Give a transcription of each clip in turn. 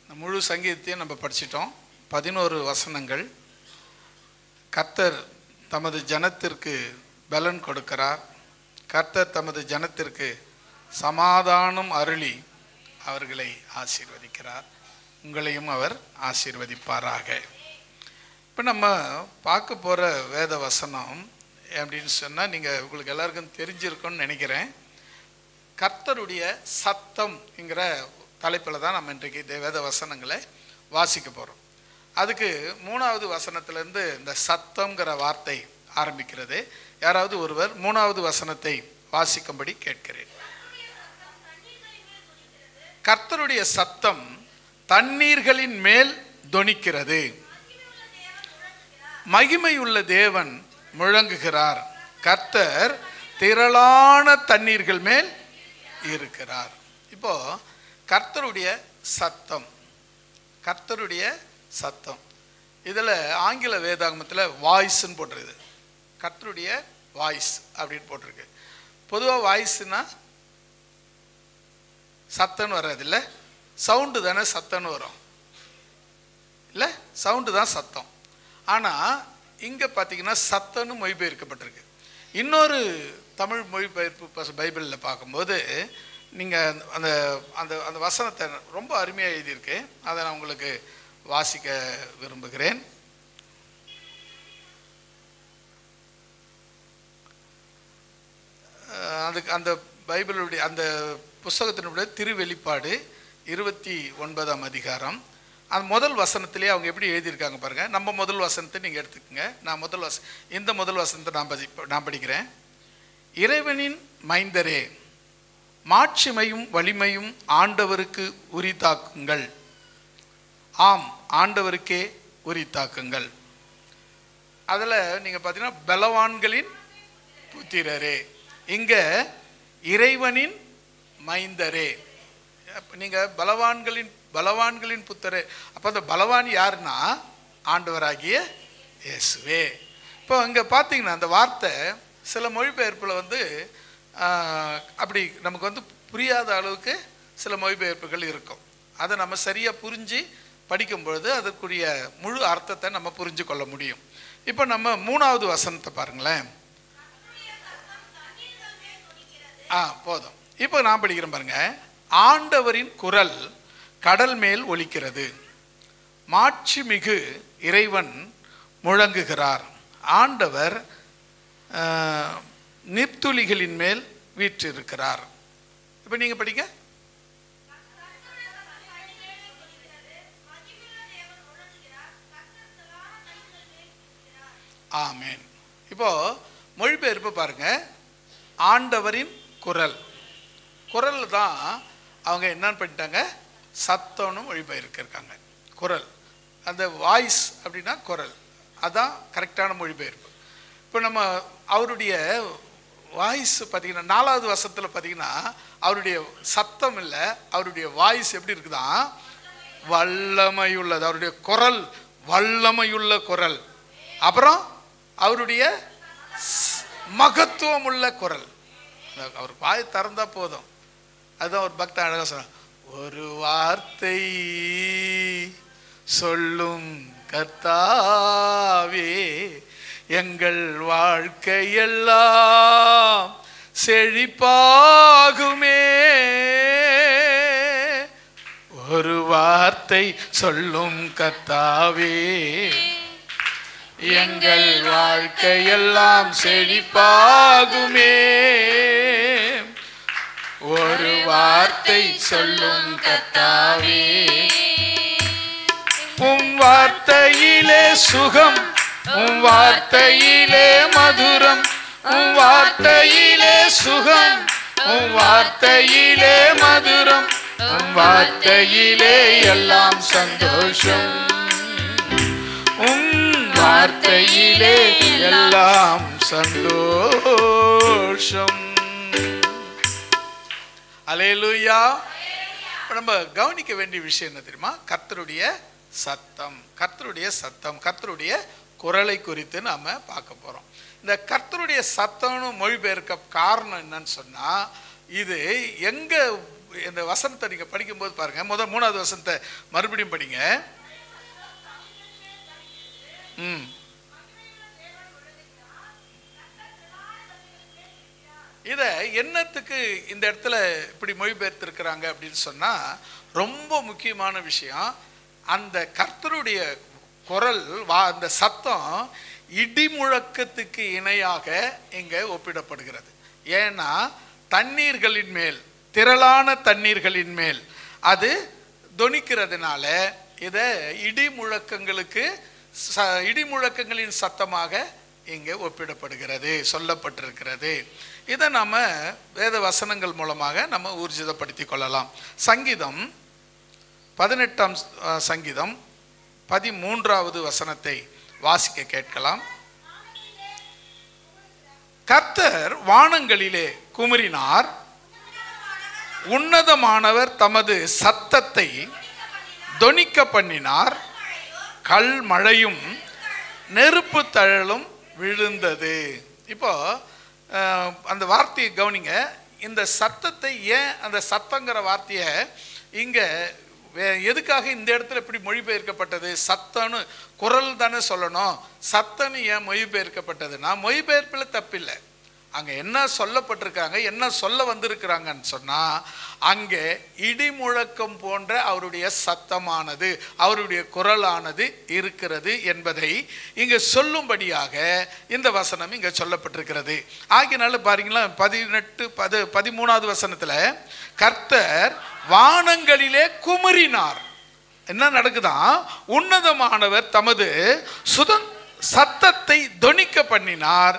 முழு சங்கீதத்தையும் நம்ம படிச்சிட்டோம். 11 வசனங்கள். கர்த்தர் தமது ஜனத்திற்கு பலன் கொடுக்கிறார். கர்த்தர் தமது ஜனத்திற்கு சமாதானம் அருளி அவர்களை ஆசீர்வதிக்கிறார். உங்களையும் அவர் ஆசீர்வதிப்பாராக. இப்போ நம்ம பார்க்க போகிற வேத வசனம் அப்படின்னு சொன்னால் நீங்கள் உங்களுக்கு எல்லாருக்கும் தெரிஞ்சிருக்கும்னு நினைக்கிறேன். கர்த்தருடைய சத்தம்ங்கிற தலைப்பில் தான் நம்ம இன்றைக்கு இந்த வேத வசனங்களை வாசிக்க போகிறோம். அதுக்கு 3வது வசனத்திலேருந்து இந்த சத்தம்ங்கிற வார்த்தை ஆரம்பிக்கிறது. யாராவது ஒருவர் 3வது வசனத்தை வாசிக்கும்படி கேட்கிறேன். கர்த்தருடைய சத்தம் தண்ணீர்களின் மேல் தொனிக்கிறது. மகிமையுள்ள தேவன் முழங்குகிறார். கர்த்தர் திரளான தண்ணீர்கள் மேல் இருக்கிறார். இப்போ கர்த்தருடைய சத்தம், கர்த்தருடைய சத்தம். இதில் ஆங்கில வேதாகமத்தில் வாய்ஸ்ன்னு போட்டிருக்கு. கர்த்தருடைய வாய்ஸ் அப்படின்னு போட்டிருக்கு. பொதுவாக வாய்ஸ்னா சத்தம்னு வராது, இல்லை சவுண்டு தானே சத்தம்னு வரும், இல்லை சவுண்டு தான் சத்தம். ஆனால் இங்கே பார்த்தீங்கன்னா சத்தம்னு மொழிபெயர்க்கப்பட்டிருக்கு. இன்னொரு தமிழ் மொழிபெயர்ப்பு பைபிளில் பார்க்கும்போது நீங்கள் அந்த அந்த அந்த வசனத்தை ரொம்ப அருமையாக எழுதியிருக்கு. அதை நான் உங்களுக்கு வாசிக்க விரும்புகிறேன். அதுக்கு அந்த பைபிளுடைய அந்த புஸ்தகத்தினுடைய திருவெளிப்பாடு 29ஆம் அதிகாரம் அந்த முதல் வசனத்திலே அவங்க எப்படி எழுதியிருக்காங்க பாருங்கள். நம்ம முதல் வசனத்தை நீங்கள் எடுத்துக்கோங்க. நான் இந்த முதல் வசனத்தை நான் படிக்கிறேன். இறைவனின் மைந்தரே, மாட்சிமையும் வலிமையும் ஆண்டவருக்கு உரித்தாக்குங்கள். ஆம், ஆண்டவருக்கே உரித்தாக்குங்கள். அதில் நீங்கள் பார்த்தீங்கன்னா பலவான்களின் புத்திரரே, இங்கே இறைவனின் மைந்தரே. நீங்கள் பலவான்களின் புத்தரே. அப்போ அந்த பலவான் யாருன்னா ஆண்டவராகிய இயேசுவே. இப்போ இங்கே பார்த்தீங்கன்னா அந்த வார்த்தை சில மொழிபெயர்ப்பில் அப்படி நமக்கு புரியாத அளவுக்கு சில மொழிபெயர்ப்புகள் இருக்கும். அதை நம்ம சரியாக புரிஞ்சு படிக்கும்பொழுது அதற்குரிய முழு அர்த்தத்தை நம்ம புரிஞ்சு கொள்ள முடியும். இப்போ நம்ம 3வது வசனத்தை பாருங்களேன். போதும். இப்போ நான் படிக்கிறேன் பாருங்க. ஆண்டவரின் குரல் கடல் மேல் ஒலிக்கிறது. மாட்சிமிகு இறைவன் முழங்குகிறார். ஆண்டவர் நிற்துளிகளின் மேல் வீற்றிருக்கிறார். இப்போ நீங்க படிங்க. ஆமென். இப்போ மொழிபெயர்ப்பு பாருங்க. ஆண்டவரின் குரல், குரல் தான் அவங்க என்னன்னு பண்ணிட்டாங்க, சத்தம்னு மொழிபெயர்க்கிருக்காங்க. குரல், அந்த வாய்ஸ் அப்படின்னா குரல், அதான் கரெக்டான மொழிபெயர்ப்பு. இப்போ நம்ம அவருடைய வாய்ஸ் பார்த்தீங்கன்னா 4வது வசனத்தில் பார்த்தீங்கன்னா அவருடைய சத்தம் இல்லை, அவருடைய வாய்ஸ் எப்படி இருக்குதான், வல்லமையுள்ளது. அவருடைய குரல் வல்லமையுள்ள குரல். அப்புறம் அவருடைய மகத்துவம் உள்ள குரல். அவர் வாய் திறந்தா போதும். அதுதான் ஒரு பக்த அழகா சொன்னார். ஒரு வார்த்தை சொல்லும் கர்த்தாவே, எங்கள் வாழ்க்கையெல்லாம் செழிப்பாகுமே. ஒரு வார்த்தை சொல்லும் கர்த்தாவே, எங்கள் வாழ்க்கையெல்லாம் செழிப்பாகுமே. ஒரு வார்த்தை சொல்லும் கர்த்தாவே, உம் வார்த்தையிலே சுகம், உம் வார்த்தையிலே மதுரம், உம் வார்த்தையிலே சுகம், உம் வார்த்தையிலே மதுரம், உம் வார்த்தையிலே எல்லாம் சந்தோஷம், உம் வார்த்தையிலே எல்லாம் சந்தோஷம். அல்லேலூயா. நம்ம கவனிக்க வேண்டிய விஷயம் என்ன தெரியுமா? கர்த்தருடைய சத்தம், கர்த்தருடைய சத்தம், கர்த்தருடைய குரலை குறித்து நாம பார்க்க போறோம். இந்த கர்த்தருடைய சத்தம்னு மொழிபெயர்க்க காரணம் என்னன்னு சொன்னா, இது எங்க இந்த வசனத்தை நீங்க படிக்கும்போது பாருங்க, முதல் 3வது வசனத்தை மறுபடியும் படிங்க. இதை என்னத்துக்கு இந்த இடத்துல இப்படி மொழிபெயர்த்திருக்கிறாங்க அப்படின்னு சொன்னா, ரொம்ப முக்கியமான விஷயம். அந்த கர்த்தருடைய குரல் அந்த சத்தம் இடி முழக்கத்துக்கு இணையாக இங்க ஒப்பிடப்படுகிறது. ஏன்னா தண்ணீர்களின் மேல், திரளான தண்ணீர்களின் மேல் அது தொனிக்கிறதுனால இதை இடி முழக்கங்களின் சத்தமாக இங்கே ஒப்பிடப்படுகிறது, சொல்லப்பட்டிருக்கிறது. இதை நாம வேத வசனங்கள் மூலமாக நம்ம ஊர்ஜிதப்படுத்தி கொள்ளலாம். சங்கீதம் 18ஆம் சங்கீதம் 13வது வசனத்தை வாசிக்க கேட்கலாம். கர்த்தர் வானங்களிலே குமுறினார், உன்னதமானவர் தமது சத்தத்தை தொனிக்க பண்ணினார், கல் மழையும் நெருப்பு தழலும் விழுந்தது. இப்போ அந்த வார்த்தையை கவனிங்க. இந்த சத்தத்தை ஏன், அந்த சத்தங்கிற வார்த்தையை இங்க எதுக்காக இந்த இடத்துல இப்படி மொழிபெயர்க்கப்பட்டது? சத்தம்னு குரல் தானே சொல்லணும், சத்தம்னு ஏன் மொழிபெயர்க்கப்பட்டதுன்னா, மொழிபெயர்ப்பில் தப்பில்லை. அங்கே என்ன சொல்லப்பட்டிருக்காங்க, என்ன சொல்ல வந்திருக்கிறாங்கன்னு சொன்னால், அங்கே இடி முழக்கம் போன்ற அவருடைய சத்தமானது, அவருடைய குரலானது இருக்கிறது என்பதை இங்கே சொல்லும்படியாக இந்த வசனம் இங்கே சொல்லப்பட்டிருக்கிறது. ஆகினால பாருங்களா, 13வது வசனத்தில் கர்த்தர் வானங்களிலே குமுறினார். என்ன நடக்குதான்? உன்னதமானவர் தமது சத்தத்தை தொனிக்க பண்ணினார்,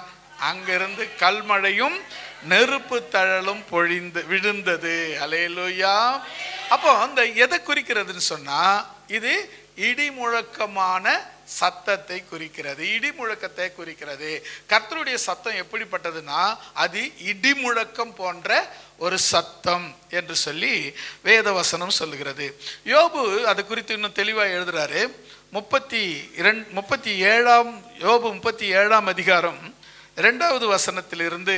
அங்கிருந்து கல்மழையும் நெருப்பு தழலும் விழுந்தது. அல்லேலூயா. அப்போ அந்த எதை குறிக்கிறதுன்னு சொன்னா, இது இடி முழக்கமான சத்தத்தை குறிக்கிறது, இடி முழக்கத்தை குறிக்கிறது. கர்த்தருடைய சத்தம் எப்படிப்பட்டதுன்னா, அது இடி முழக்கம் போன்ற ஒரு சத்தம் என்று சொல்லி வேதவசனம் சொல்லுகிறது. யோபு அது குறித்து இன்னும் தெளிவாக எழுதுறாரு. 37ஆம் அதிகாரம் 2வது வசனத்திலிருந்து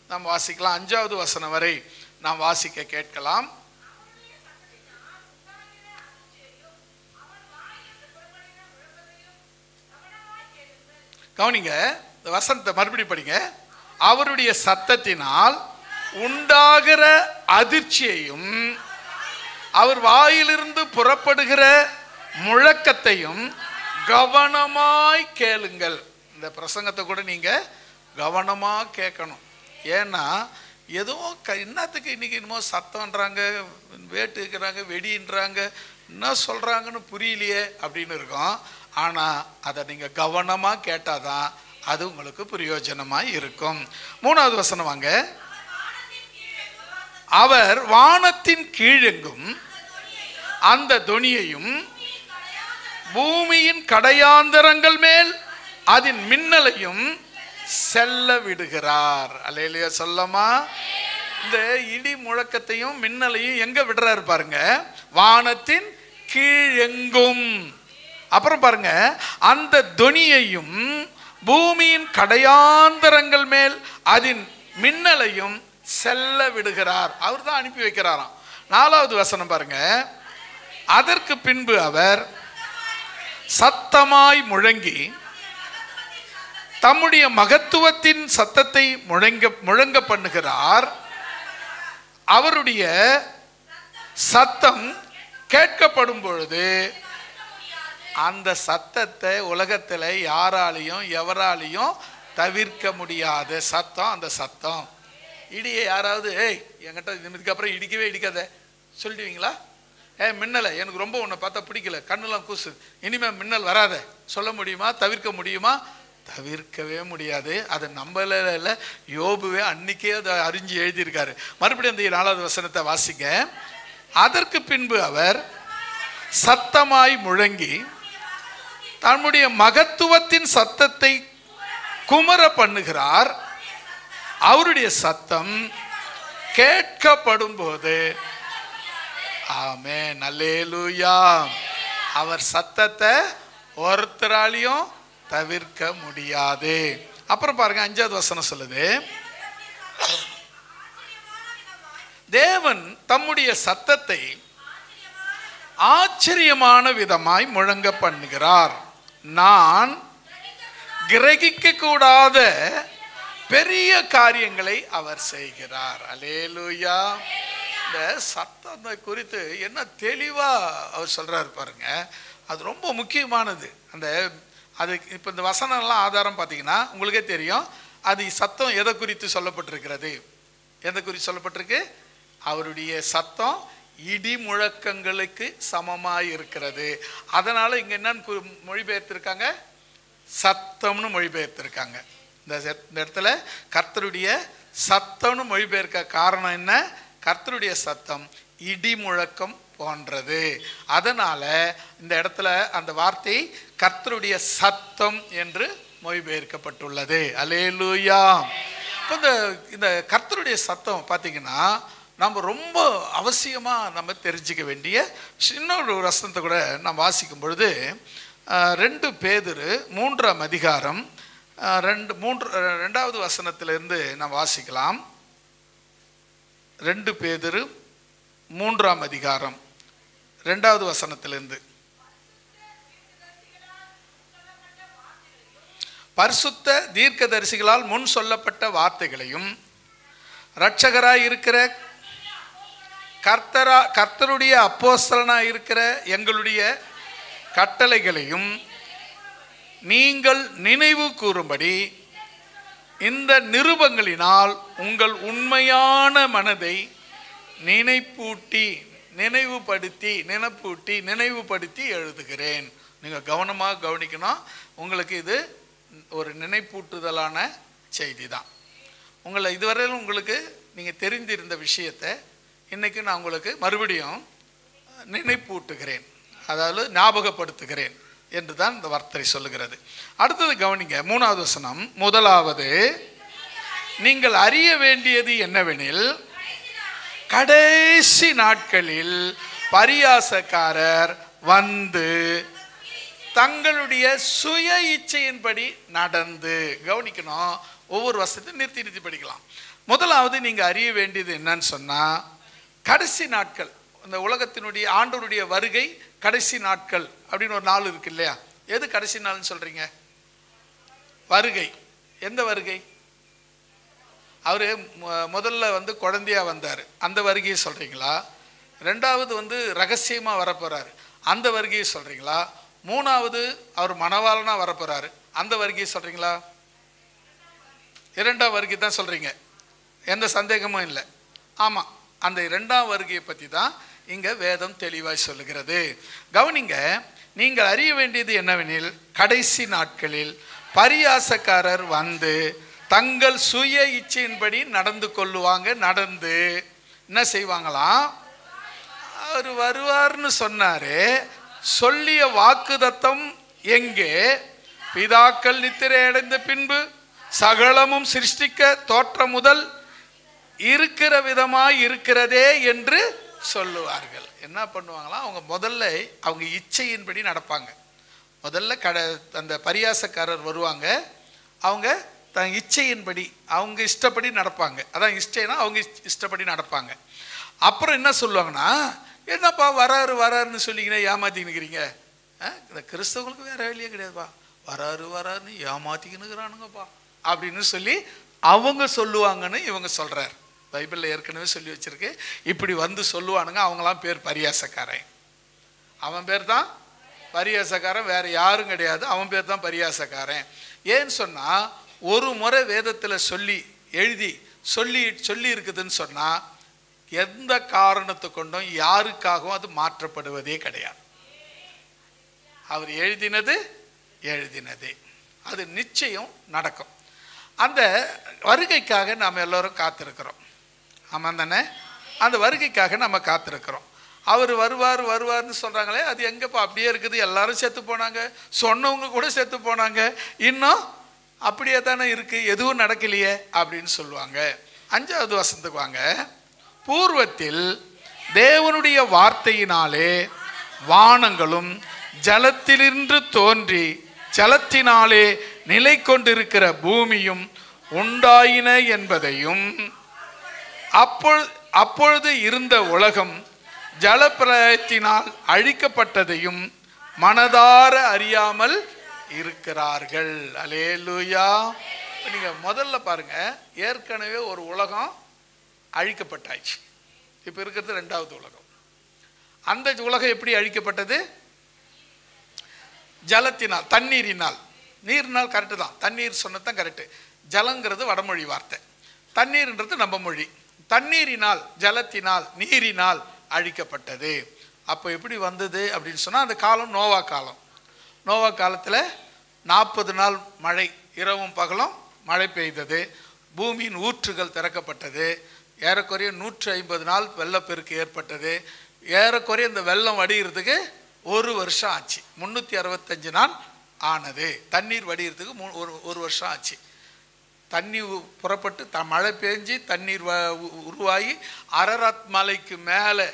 நாம் வாசிக்கலாம். 5வது வசனம் வரை நாம் வாசிக்க கேட்கலாம். கவனிங்க, இந்த வசனத்தை மறுபடி படிங்க. அவருடைய சத்தத்தினால் உண்டாகிற அதிர்ச்சியையும் அவர் வாயிலிருந்து புறப்படுகிற முழக்கத்தையும் கவனமாய் கேளுங்கள். இந்த பிரசங்கத்தை கூட நீங்க கவனமா கேட்கணும். ஏன்னா ஏதோ என்னத்துக்கு இன்னைக்கு என்னமோ சத்தம்ன்றாங்க, வேட்டுக்கிறாங்க, வெடின்றாங்க, என்ன சொல்றாங்கன்னு புரியலையே அப்படின்னு இருக்கும். ஆனா அதை நீங்க கவனமா கேட்டாதான் அது உங்களுக்கு பிரயோஜனமாய் இருக்கும். 3வது வசனம் வாங்க. அவர் வானத்தின் கீழெங்கும் அந்த தொனியையும் பூமியின் கடையாந்தரங்கள் மேல் அதன் மின்னலையும் செல்ல விடுகிறார். அல்லேலூயா சொல்லமா. இந்த இடி முழக்கத்தையும் மின்னலையும் எங்க விடுறாரு பாருங்க? வானத்தின் கீழெங்கும். அப்புறம் பாருங்க, அந்த தொனியையும் பூமியின் கடையாந்தரங்கள் மேல் அதன் மின்னலையும் செல்ல விடுகிறார். அவர் தான் அனுப்பி வைக்கிறாராம். 4வது வசனம் பாருங்க. அதற்கு பின்பு அவர் சத்தமாய் முழங்கி தம்முடைய மகத்துவத்தின் சத்தத்தை முழங்க பண்ணுகிறார். அவருடைய சத்தம் கேட்கப்படும் பொழுது அந்த சத்தத்தை உலகத்தில் யாராலையும் எவராலையும் தவிர்க்க முடியாத சத்தம் அந்த சத்தம். இடியை யாராவது என்கிட்ட இதுக்கப்புறம் இடிக்கவே இடிக்காத சொல்லிடுவீங்களா? மின்னலை எனக்கு ரொம்ப உன்னை பார்த்தா பிடிக்கல, கண்ணெல்லாம் கூசு, இனிமே மின்னல் வராத சொல்ல முடியுமா? தவிர்க்க முடியுமா? தவிர்க்கவே முடியாது. அது நம்மள யோபுவே அன்னைக்கே அதை அறிஞ்சு எழுதியிருக்காரு. மறுபடியும் அந்த 4வது வசனத்தை வாசிங்க. அதற்கு பின்பு அவர் சத்தமாய் முழங்கி தன்னுடைய மகத்துவத்தின் சத்தத்தை குமர பண்ணுகிறார். அவருடைய சத்தம் கேட்கப்படும் போது, ஆமென் அல்லேலூயா, அவர் சத்தத்தை ஒருத்தராலையும் தவிர்க்க முடியாது. அப்புறம் பாருங்க 5வது வசனம் சொல்லுது, தேவன் தம்முடைய சத்தத்தை ஆச்சரியமான விதமாய் முழங்க பண்ணுகிறார். நான் கிரகிக்க கூடாத பெரிய காரியங்களை அவர் செய்கிறார். அல்லேலூயா. இந்த சத்தத்தை குறித்து என்ன தெளிவா அவர் சொல்றாரு பாருங்க. அது ரொம்ப முக்கியமானது. அது இப்போ இந்த வசனம்லாம் ஆதாரம் பார்த்தீங்கன்னா உங்களுக்கே தெரியும். அது சத்தம் எதை குறித்து சொல்லப்பட்டிருக்கிறது? எதை குறித்து சொல்லப்பட்டிருக்கு? அவருடைய சத்தம் இடி முழக்கங்களுக்கு சமமாய் இருக்கிறது. அதனால இங்க என்னன்னு மொழிபெயர்த்திருக்காங்க? சத்தம்னு மொழிபெயர்த்திருக்காங்க. இந்த இடத்துல கர்த்தருடைய சத்தம்னு மொழிபெயர்க்க காரணம் என்ன? கர்த்தருடைய சத்தம் இடி முழக்கம் போன்றது. அதனால இந்த இடத்துல அந்த வார்த்தை கர்த்தருடைய சத்தம் என்று மொழிபெயர்க்கப்பட்டுள்ளது. அல்லேலூயா. இப்போ இந்த கர்த்தருடைய சத்தம் பார்த்தீங்கன்னா நம்ம ரொம்ப அவசியமாக நம்ம தெரிஞ்சிக்க வேண்டிய இன்னொரு வசனத்தை கூட நாம் வாசிக்கும் பொழுது 2 பேதுரு 3ஆம் அதிகாரம் 2வது வசனத்திலிருந்து நாம் வாசிக்கலாம். 2 பேதுரு 3ஆம் அதிகாரம் 2வது வசனத்திலிருந்து. பரிசுத்த தீர்க்கதரிசிகளால் முன் சொல்லப்பட்ட வார்த்தைகளையும் இரட்சகராய் இருக்கிற கர்த்தருடைய அப்போஸ்தலனாய் இருக்கிற எங்களுடைய கட்டளைகளையும் நீங்கள் நினைவு கூறும்படி இந்த நிருபங்களினால் உங்கள் உண்மையான மனதை நினைவுபடுத்தி எழுதுகிறேன். நீங்கள் கவனமாக கவனிக்கணும். உங்களுக்கு இது ஒரு நினைப்பூட்டுதலான செய்தி தான். உங்களை இதுவரையிலும் உங்களுக்கு நீங்கள் தெரிந்திருந்த விஷயத்தை இன்னைக்கு நான் உங்களுக்கு மறுபடியும் நினைப்பூட்டுகிறேன், அதாவது ஞாபகப்படுத்துகிறேன் என்று தான் இந்த வார்த்தை சொல்லுகிறது. அடுத்தது கவனிங்க. 3வது வசனம். முதலாவது நீங்கள் அறிய வேண்டியது என்னவெனில் கடைசி நாட்களில் பரியாசக்காரர் வந்து தங்களுடைய சுய இச்சையின்படி நடந்து. கவனிக்கணும். ஒவ்வொரு வசனத்தையும் நிறுத்தி படிக்கலாம். முதலாவது நீங்க அறிய வேண்டியது என்னன்னு சொன்னா கடைசி நாட்கள். இந்த உலகத்தினுடைய ஆண்டவருடைய வருகை கடைசி நாட்கள் அப்படின்னு ஒரு நாள் இருக்கு இல்லையா? எது கடைசி நாள்னு சொல்றீங்க? வருகை. எந்த வருகை? அவரு முதல்ல வந்து குழந்தையா வந்தாரு, அந்த வருகையை சொல்றீங்களா? 2வது வந்து ரகசியமா வரப்போறாரு, அந்த வருகையை சொல்றீங்களா? 3வது அவர் மணவாளனா வரப்போறாரு, அந்த வருகையை சொல்றீங்களா? 2ஆம் வருகை தான் சொல்றீங்க, எந்த சந்தேகமும் இல்லை. ஆமா, அந்த 2ஆம் வருகையை பற்றி தான் இங்க வேதம் தெளிவாய் சொல்லுகிறது. கவனிங்க. நீங்கள் அறிய வேண்டியது என்னவெனில் கடைசி நாட்களில் பரியாசக்காரர் வந்து தங்கள் சுய இச்சையின்படி நடந்து கொள்ளுவாங்க. நடந்து என்ன செய்வாங்களாம்? அவர் வருவார்னு சொன்னாரு. சொல்லிய வாக்குதத்தம் எங்கே? பிதாக்கள் நித்திரை அடைந்த பின்பு சகலமும் சிருஷ்டிக்க தோற்றம் முதல் இருக்கிற விதமாய் இருக்கிறதே என்று சொல்லுவார்கள். என்ன பண்ணுவாங்களாம்? அவங்க முதல்ல அவங்க இச்சையின்படி நடப்பாங்க. முதல்ல அந்த பரியாசக்காரர் வருவாங்க, அவங்க தன் இச்சையின்படி அவங்க இஷ்டப்படி நடப்பாங்க. அதான் இஷ்டைனா அவங்க இஷ்டப்படி நடப்பாங்க. அப்புறம் என்ன சொல்லுவாங்கன்னா, என்னப்பா வராருன்னு சொல்லிக்கினே ஏமாத்திக்கின்னு இருக்கிறீங்க, இந்த கிறிஸ்தவங்களுக்கு வேற வேலையே கிடையாதுப்பா, வராருன்னு ஏமாத்திக்கினுங்கிறானுங்கப்பா அப்படின்னு சொல்லி அவங்க சொல்லுவாங்கன்னு இவங்க சொல்றாரு. பைபிளில் ஏற்கனவே சொல்லி வச்சிருக்கு, இப்படி வந்து சொல்லுவானுங்க. அவங்களாம் பேர் பரியாசக்காரன். அவன் பேர் தான் பரியாசக்காரன், வேற யாரும் கிடையாது. அவன் பேர் தான் பரியாசக்காரன். ஏன்னு சொன்னா ஒரு முறை வேதத்தில் சொல்லி இருக்குதுன்னு சொன்னா எந்த காரணத்தை கொண்டும் யாருக்காகவும் அது மாற்றப்படுவதே கிடையாது. அவர் எழுதினதே அது நிச்சயம் நடக்கும். அந்த வருகைக்காக நாம் எல்லோரும் காத்திருக்கிறோம். ஆமாம் தானே? அந்த வருகைக்காக நம்ம காத்திருக்கிறோம். அவர் வருவார்னு சொல்றாங்களே, அது எங்கப்பா அப்படியே இருக்குது? எல்லாரும் செத்து போனாங்க, சொன்னவங்க கூட செத்து போனாங்க, இன்னும் அப்படியே தானே இருக்கு, எதுவும் நடக்கலையே அப்படின்னு சொல்லுவாங்க. 5வது வசனத்துக்கு வாங்க. பூர்வத்தில் தேவனுடைய வார்த்தையினாலே வானங்களும் ஜலத்திலிருந்து தோன்றி ஜலத்தினாலே நிலை கொண்டிருக்கிற பூமியும் உண்டாயின என்பதையும் அப்பொழுது இருந்த உலகம் ஜலப்பிரளயத்தினால் அழிக்கப்பட்டதையும் மனதார அறியாமல் இருக்கிறார்கள். அல்லேலூயா. நீங்க முதல்ல பாருங்க, ஏற்கனவே ஒரு உலகம் அழிக்கப்பட்டாச்சு. இப்ப இருக்கிறது இரண்டாவது உலகம். அந்த உலகம் எப்படி அழிக்கப்பட்டது? ஜலத்தினால், தண்ணீரினால். நீர்னால் கரெக்டு தான், தண்ணீர் சொன்னதான் கரெக்டு. ஜலங்கிறது வடமொழி வார்த்தை, தண்ணீர்ன்றது நம்ம மொழி. தண்ணீரினால், ஜலத்தினால், நீரினால் அழிக்கப்பட்டது. அப்போ எப்படி வந்தது அப்படின்னு சொன்னால், அந்த காலம் நோவா காலம். நோவா காலத்தில் 40 நாள் மழை, இரவும் பகலும் மழை பெய்தது. பூமியின் ஊற்றுகள் திறக்கப்பட்டது. ஏறக்குறைய 150 நாள் வெள்ளப்பெருக்கு ஏற்பட்டது. ஏறக்குறைய இந்த வெள்ளம் வடிகிறதுக்கு 1 வருஷம் ஆச்சு. 365 நாள் ஆனது. தண்ணீர் வடிகிறதுக்கு 1 வருஷம் ஆச்சு. தண்ணி புறப்பட்டு மழை பெஞ்சு தண்ணீர் உருவாகி அரராத் மலைக்கு மேலே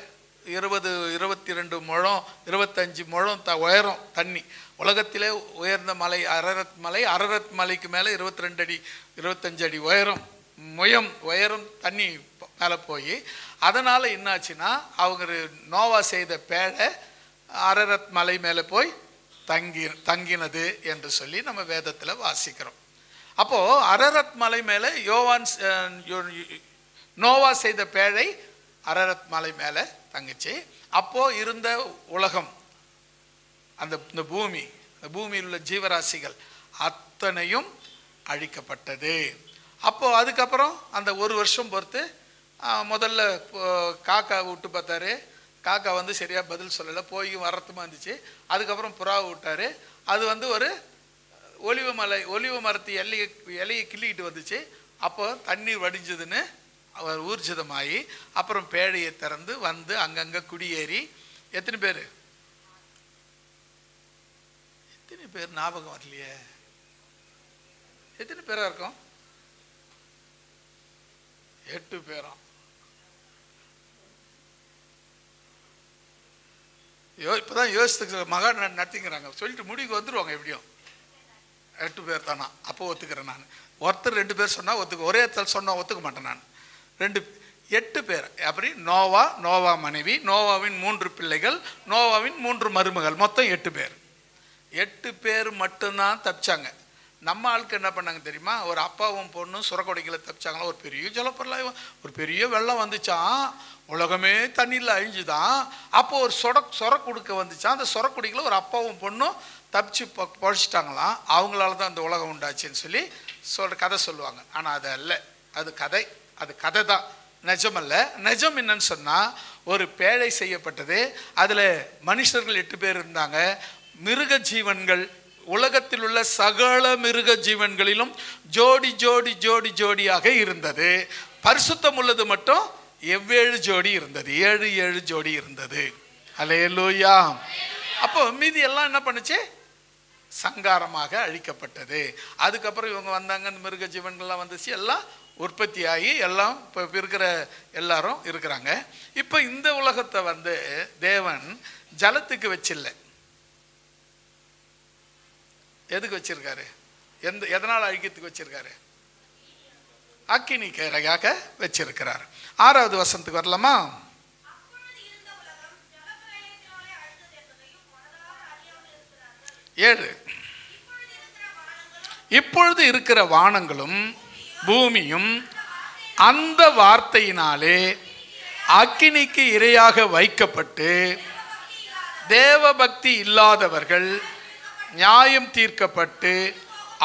22 முழம் 25 முழம் உயரம் தண்ணி. உலகத்திலே உயர்ந்த மலை அரரத் மலை. அரரத் மலைக்கு மேலே 22 அடி 25 அடி உயரம் தண்ணி மேலே போய், அதனால் என்னாச்சுன்னா அவங்க நோவா செய்த பேழை அரரத் மலை மேலே போய் தங்கினது என்று சொல்லி நம்ம வேதத்தில் வாசிக்கிறோம். அப்போது அரரத் மலை மேலே நோவா செய்த பேழை அரரத் மலை மேலே தங்கிச்சு. அப்போது இருந்த உலகம், இந்த பூமியில் உள்ள ஜீவராசிகள் அத்தனையும் அழிக்கப்பட்டது. அப்போது அதுக்கப்புறம் அந்த 1 வருஷம் பொறுத்து முதல்ல காக்கா விட்டு பார்த்தாரு. காக்கா வந்து சரியாக பதில் சொல்லலை, போய் வரத்துமா இருந்துச்சு. அதுக்கப்புறம் புறாவை விட்டார். அது வந்து ஒரு ஒலிவ மரத்து இலையை கிள்ளிக்கிட்டு வந்துச்சு. அப்போ தண்ணீர் வடிஞ்சதுன்னு அவர் ஊர்ஜிதமாகி அப்புறம் பேழையை திறந்து வந்து அங்கங்கே குடியேறி எத்தனை பேர் ஞாபகம் வரலையே? எத்தனை பேரா இருக்கும்? 8 பேராம். இப்போதான் யோசித்து மகா நடத்திக்கிறாங்க. சொல்லிட்டு முடிவுக்கு வந்துடுவாங்க. எப்படியும் 8 பேர் தானா? அப்போ ஒத்துக்கிறேன் நான். ஒருத்தர் 2 பேர் சொன்னால் ஒத்துக்க, ஒரே இடத்துல சொன்னால் ஒத்துக்க மாட்டேன் நான். 8 பேர். அப்படி நோவா மனைவி, நோவாவின் 3 பிள்ளைகள், நோவாவின் 3 மருமகள், மொத்தம் 8 பேர். 8 பேர் மட்டும்தான் தப்பிச்சாங்க. நம்ம ஆளுக்கு என்ன பண்ணாங்க தெரியுமா? ஒரு அப்பாவும் பொண்ணும் சுரக்கொடைகளை தப்பிச்சாங்களா. ஒரு பெரிய ஜலப்பிரளயம், ஒரு பெரிய வெள்ளம் வந்துச்சான். உலகமே தண்ணியில் அழிஞ்சுதான். அப்போ ஒரு சொரக்குடுக்க வந்துச்சான். அந்த சொரக்குடிக்கில் ஒரு அப்பாவும் பொண்ணும் தப்பிச்சு பொழைச்சிட்டாங்களாம். அவங்களால தான் அந்த உலகம் உண்டாச்சுன்னு சொல்லி கதை சொல்லுவாங்க. ஆனால் அது அல்ல, அது கதை தான், நிஜமல்ல. நிஜம் என்னன்னு சொன்னால், ஒரு பேழை செய்யப்பட்டது. அதில் மனுஷர்கள் 8 பேர் இருந்தாங்க. மிருக ஜீவன்கள், உலகத்தில் உள்ள சகல மிருக ஜீவன்களிலும் ஜோடியாக இருந்தது. பரிசுத்தம் உள்ளது மட்டும் 7 ஜோடி இருந்தது. 7 ஜோடி இருந்தது. அல்லேலூயா. அப்போ மீதி எல்லாம் என்ன பண்ணுச்சு? சங்காரமாக அழிக்கப்பட்டது. அதுக்கப்புறம் இவங்க வந்தாங்க, இந்த மிருக ஜீவன்கள்லாம் வந்துச்சு, எல்லாம் உற்பத்தி ஆகி எல்லாம் இப்போ இருக்கிற எல்லாரும் இருக்கிறாங்க. இப்போ இந்த உலகத்தை வந்து தேவன் ஜலத்துக்கு வச்சில்லை. எதுக்கு வச்சிருக்காரு? எதனால் அழிக்கிறதுக்கு வச்சிருக்காரு? அக்கினிக்காக வச்சிருக்கிறார். 6வது வசனத்துக்கு வரலாமா? 7. இப்பொழுது இருக்கிற வானங்களும் பூமியும் அந்த வார்த்தையினாலே அக்கினிக்கு இரையாக வைக்கப்பட்டு தேவபக்தி இல்லாதவர்கள் நியாயம் தீர்க்கப்பட்டு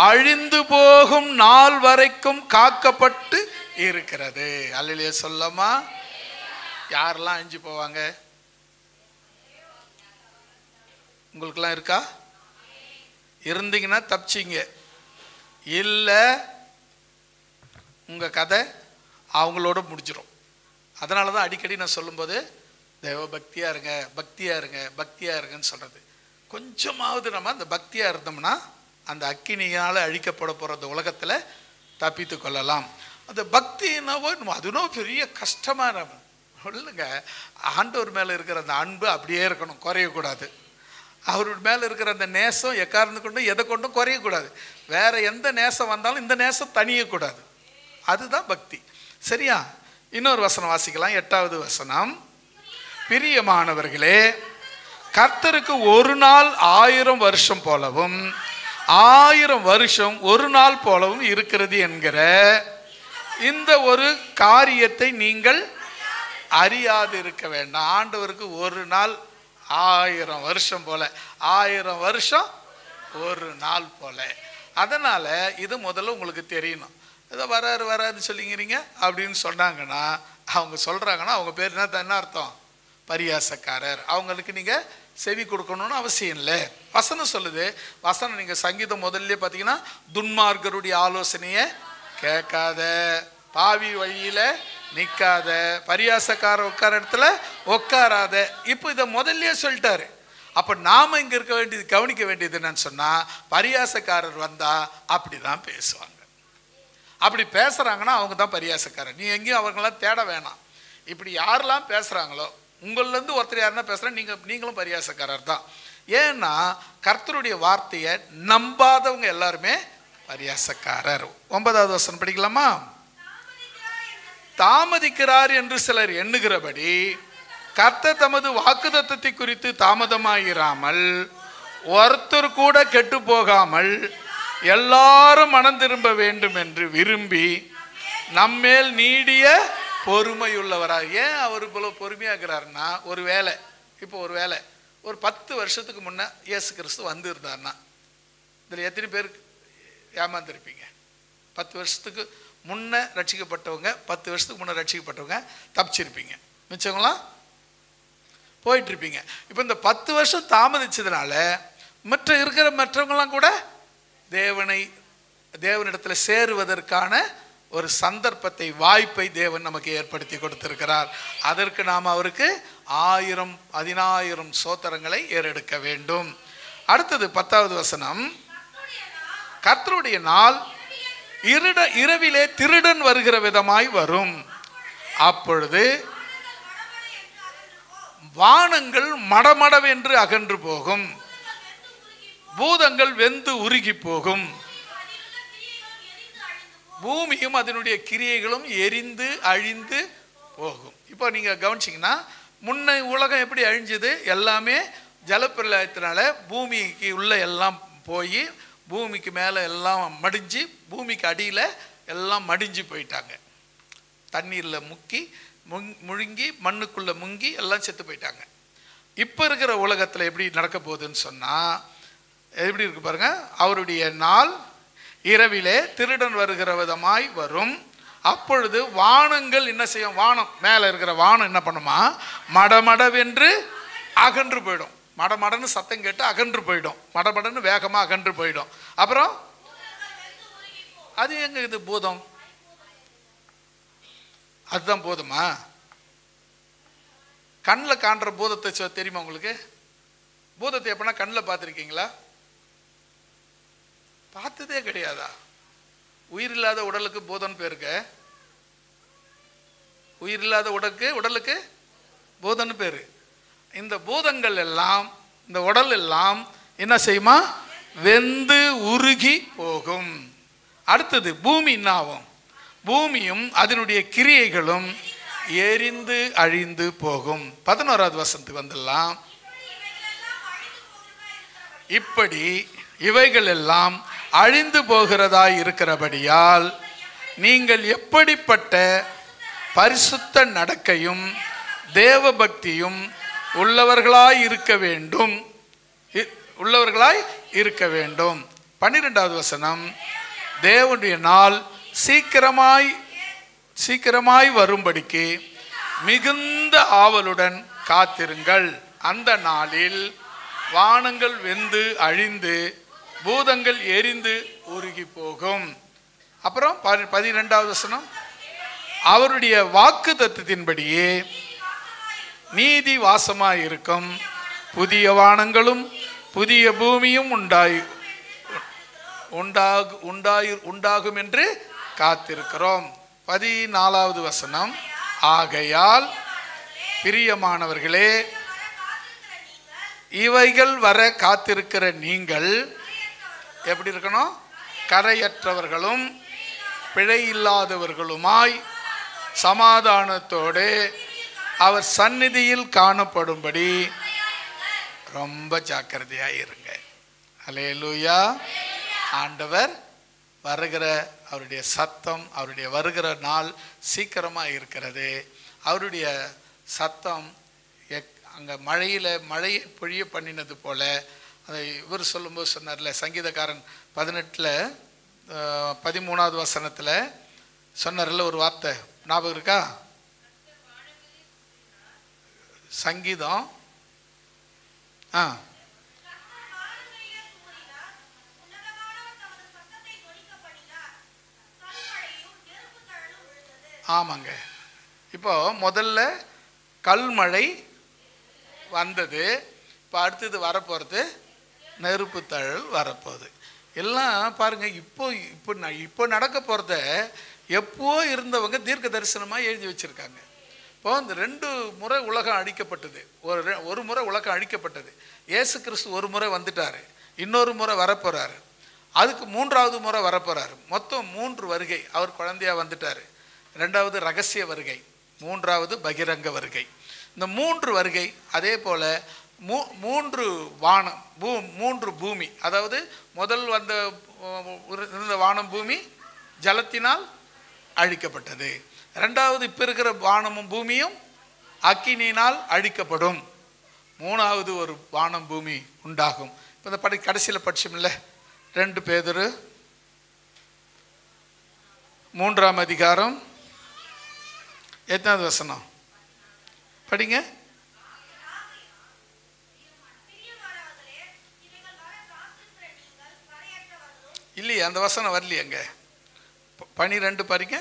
அழிந்து போகும் நாள் வரைக்கும் காக்கப்பட்டு இருக்கிறது. அல்லேலூயா சொல்லமா? யாரெல்லாம் அழிஞ்சு போவாங்க? உங்களுக்கெல்லாம் இருக்கா? இருந்தீங்கன்னா தப்பிச்சிங்க. இல்லை, உங்கள் கதை அவங்களோட முடிஞ்சிடும். அதனால தான் அடிக்கடி நான் சொல்லும்போது தேவ பக்தியாக இருங்கன்னு சொல்கிறது. கொஞ்சமாவது நம்ம அந்த பக்தியாக இருந்தோம்னா அந்த அக்கினியால் அழிக்கப்பட போகிற அந்த உலகத்தில் தப்பித்து கொள்ளலாம். அந்த பக்தினாவோ அதுவும் பெரிய கஷ்டமான இல்லைங்க. ஆண்டவர் மேலே இருக்கிற அந்த அன்பு அப்படியே இருக்கணும், குறையக்கூடாது. அவரோட மேலே இருக்கிற அந்த நேசம் எக்காரணம் கொண்டும் எதை கொண்டும் குறையக்கூடாது. வேற எந்த நேசம் வந்தாலும் இந்த நேசம் தனியக்கூடாது. அதுதான் பக்தி. சரியா? இன்னொரு வசனம் வாசிக்கலாம். 8வது வசனம். பிரியமானவர்களே, கர்த்தருக்கு ஒரு நாள் 1000 வருஷம் போலவும் 1000 வருஷம் ஒரு நாள் போலவும் இருக்கிறது என்கிற இந்த ஒரு காரியத்தை நீங்கள் அறியாது இருக்க வேண்டாம். ஆண்டவருக்கு ஒரு நாள் 1000 வருஷம் போல, 1000 வருஷம் ஒரு நாள் போல. அதனால இது முதல்ல உங்களுக்கு தெரியணும். ஏதோ வராருன்னு சொல்லிங்கிறீங்க அப்படின்னு சொன்னாங்கன்னா, அவங்க சொல்றாங்கன்னா அவங்க பேர் என்ன அர்த்தம்? பரியாசக்காரர். அவங்களுக்கு நீங்க செவி கொடுக்கணும்னு அவசியம் இல்லை. வசனம் சொல்லுது. வசனம் நீங்க சங்கீதம் முதல்ல பார்த்தீங்கன்னா, துன்மார்க்கருடைய ஆலோசனையை கேட்காத, பாவி வழியில நிற்காத, பரியாசக்கார உட்கார இடத்துல உட்காராத. இப்போ இதை முதல்ல சொல்லிட்டாரு. அப்ப நாம இங்க இருக்க வேண்டியது, கவனிக்க வேண்டியது என்னன்னு சொன்னா, பரியாசக்காரர் வந்தா அப்படிதான் பேசுவாங்க. அப்படி பேசுறாங்கன்னா அவங்க தான் பரியாசக்காரர். நீ எங்கேயும் அவங்களாம் தேட வேணாம். இப்படி யாரெல்லாம் பேசுறாங்களோ, உங்கள்ல இருந்து ஒருத்தர் யாருன்னா பேசுறா, நீங்களும் பரியாசக்காரர் தான். ஏன்னா கர்த்தருடைய வார்த்தையை நம்பாதவங்க எல்லாருமே பரியாசக்காரர். 9வது வசனம் படிக்கலாமா? தாமதிக்கிறார் என்று சிலர் எண்ணுகிறபடி கர்த்தர் தமது வாக்குத்தத்தத்தை குறித்து தாமதமாயிராமல், ஒருத்தர் கூட கெட்டு போகாமல் எல்லாரும் மனம் திரும்ப வேண்டும் என்று விரும்பி நம்மேல் நீடிய பொறுமையுள்ளவரா. ஏன் அவர் இவ்வளவு பொறுமையாகிறாருன்னா, ஒரு வேலை ஒரு 10 வருஷத்துக்கு முன்ன இயேசு கிறிஸ்து வந்து இருந்தார்னா, இதில் எத்தனை பேருக்கு ஏமாந்துருப்பீங்க? 10 வருஷத்துக்கு முன்ன ரட்சிக்கப்பட்டவங்க, 10 வருஷத்துக்கு முன்ன ரட்சிக்கப்பட்டவங்க தப்பிச்சிருப்பீங்க, மிச்சவங்களாம் போயிட்டு இருப்பீங்க. இப்போ இந்த 10 வருஷம் தாமதிச்சதுனால மற்றவங்களாம் கூட தேவனிடத்தில் சேருவதற்கான ஒரு சந்தர்ப்பத்தை, வாய்ப்பை தேவன் நமக்கு ஏற்படுத்தி கொடுத்திருக்கிறார். அதற்கு நாம் அவருக்கு 1000 சோத்திரங்களை ஏறெடுக்க வேண்டும். அடுத்தது 10வது வசனம். கர்த்தருடைய நாள் இரவிலே திருடன் வருகிற விதமாய் வரும். அப்பொழுது வானங்கள் மடமடவென்று அகன்று போகும், பூதங்கள் வெந்து உருகி போகும், பூமியும் அதனுடைய கிரியைகளும் எரிந்து அழிந்து போகும். இப்போ நீங்க கவனிச்சிங்கன்னா, முன்ன உலகம் எப்படி அழிஞ்சது? எல்லாமே ஜலப்பிரளயத்தினால பூமிக்கு உள்ள எல்லாம் போய் பூமிக்கு மேலே எல்லாம் மடிஞ்சு, பூமிக்கு அடியில் எல்லாம் மடிஞ்சு போயிட்டாங்க. தண்ணீரில் முழுங்கி மண்ணுக்குள்ளே முங்கி எல்லாம் செத்து போயிட்டாங்க. இப்போ இருக்கிற உலகத்தில் எப்படி நடக்க போகுதுன்னு சொன்னால், எப்படி இருக்கு பாருங்க. அவருடைய நாள் இரவிலே திருடன் வருகிற விதமாய் வரும். அப்பொழுது வானங்கள் என்ன செய்யும்? வானம், மேலே இருக்கிற வானம் என்ன பண்ணுமா? மடமடவென்று அகன்று போயிடும். மடமடன்னு சத்தம் கேட்டு அகன்று போயிடும். மடமடன்னு வேகமாக அகன்று போயிடும். அப்புறம் அது எங்க இது? பூதம். அதுதான் பூதமா? கண்ணில் காண்ற பூதத்தை தெரியுமா உங்களுக்கு? பூதத்தை எப்படின்னா கண்ணில் பார்த்துருக்கீங்களா? பார்த்ததே கிடையாதா? உயிரில்லாத உடலுக்கு பூதம் பேருக்கு, உயிரில்லாத உடலுக்கு பூதன்னு பேரு. இந்த பூதங்கள் எல்லாம், இந்த உடல் எல்லாம் என்ன செய்யுமா? வெந்து உருகி போகும். அடுத்தது பூமி என்ன ஆகும்? பூமியும் அதனுடைய கிரியைகளும் எரிந்து அழிந்து போகும். 11வது வசனத்துக்கு வந்துடலாம். இப்படி இவைகள் எல்லாம் அழிந்து போகிறதாய் இருக்கிறபடியால் நீங்கள் எப்படிப்பட்ட பரிசுத்த நடக்கையும் தேவ பக்தியும் உள்ளவர்களாய் இருக்க வேண்டும். 12வது வசனம். தேவனுடைய நாள் சீக்கிரமாய் வரும்படிக்கு மிகுந்த ஆவலுடன் காத்திருங்கள். அந்த நாளில் வானங்கள் வெந்து அழிந்து பூதங்கள் எரிந்து உருகி போகும். அப்புறம் 12வது வசனம். அவருடைய வாக்கு தத்தத்தின்படியே நீதி வாசமாய் இருக்கும், புதிய வானங்களும் புதிய பூமியும் உண்டாகும் என்று காத்திருக்கிறோம். 14வது வசனம். ஆகையால் பிரியமானவர்களே, இவைகள் வர காத்திருக்கிற நீங்கள் எப்படி இருக்கணும்? கரையற்றவர்களும் பிழை இல்லாதவர்களுமாய் சமாதானத்தோடு அவர் சந்நிதியில் காணப்படும்படி ரொம்ப ஜாக்கிரதையாக இருங்க. அல்லேலூயா. ஆண்டவர் வருகிற அவருடைய சத்தம், அவருடைய வருகிற நாள் சீக்கிரமாக இருக்கிறது. அவருடைய சத்தம் அங்கே மழையை பொழிய பண்ணினது போல, அதை இவர் சொல்லும்போது சொன்னார்ல, சங்கீதக்காரன் 18:13 வசனத்தில் சொன்னார்ல ஒரு வார்த்தை, ஞாபகம் இருக்கா? சங்கீதம் ஆமாங்க. இப்போ முதல்ல கல்மழை வந்தது, இப்போ அடுத்தது வரப்போகிறது நெருப்பு தழல் வரப்போகுது. எல்லாம் பாருங்க, இப்போ நடக்க போகிறத எப்போ இருந்தவங்க தீர்க்க தரிசனமாக எழுதி வச்சுருக்காங்க. இப்போ இந்த 2 முறை உலகம் அழிக்கப்பட்டது. ஒரு முறை உலகம் அழிக்கப்பட்டது. இயேசு கிறிஸ்து ஒரு முறை வந்துட்டார், இன்னொரு முறை வரப்போகிறாரு, அதுக்கு 3வது முறை வரப்போகிறாரு. மொத்தம் 3 வருகை. அவர் குழந்தையாக வந்துட்டார். 2வது ரகசிய வருகை, 3வது பகிரங்க வருகை. இந்த 3 வருகை, அதே போல் 3 வானம், 3 பூமி. அதாவது முதல் இருந்த வானம் பூமி ஜலத்தினால் அழிக்கப்பட்டது. 2வது இப்போ இருக்கிற வானமும் பூமியும் அக்கினியினால் அழிக்கப்படும். 3வது ஒரு வானம் பூமி உண்டாகும். இப்போ இந்த கடைசியில் படிச்சோம் இல்லை, 2 பேதுரு 3ஆம் அதிகாரம் 8வது வசனம் படிங்க. இல்லையே, அந்த வசனம் வரலையே அங்கே. 12 பாருங்க.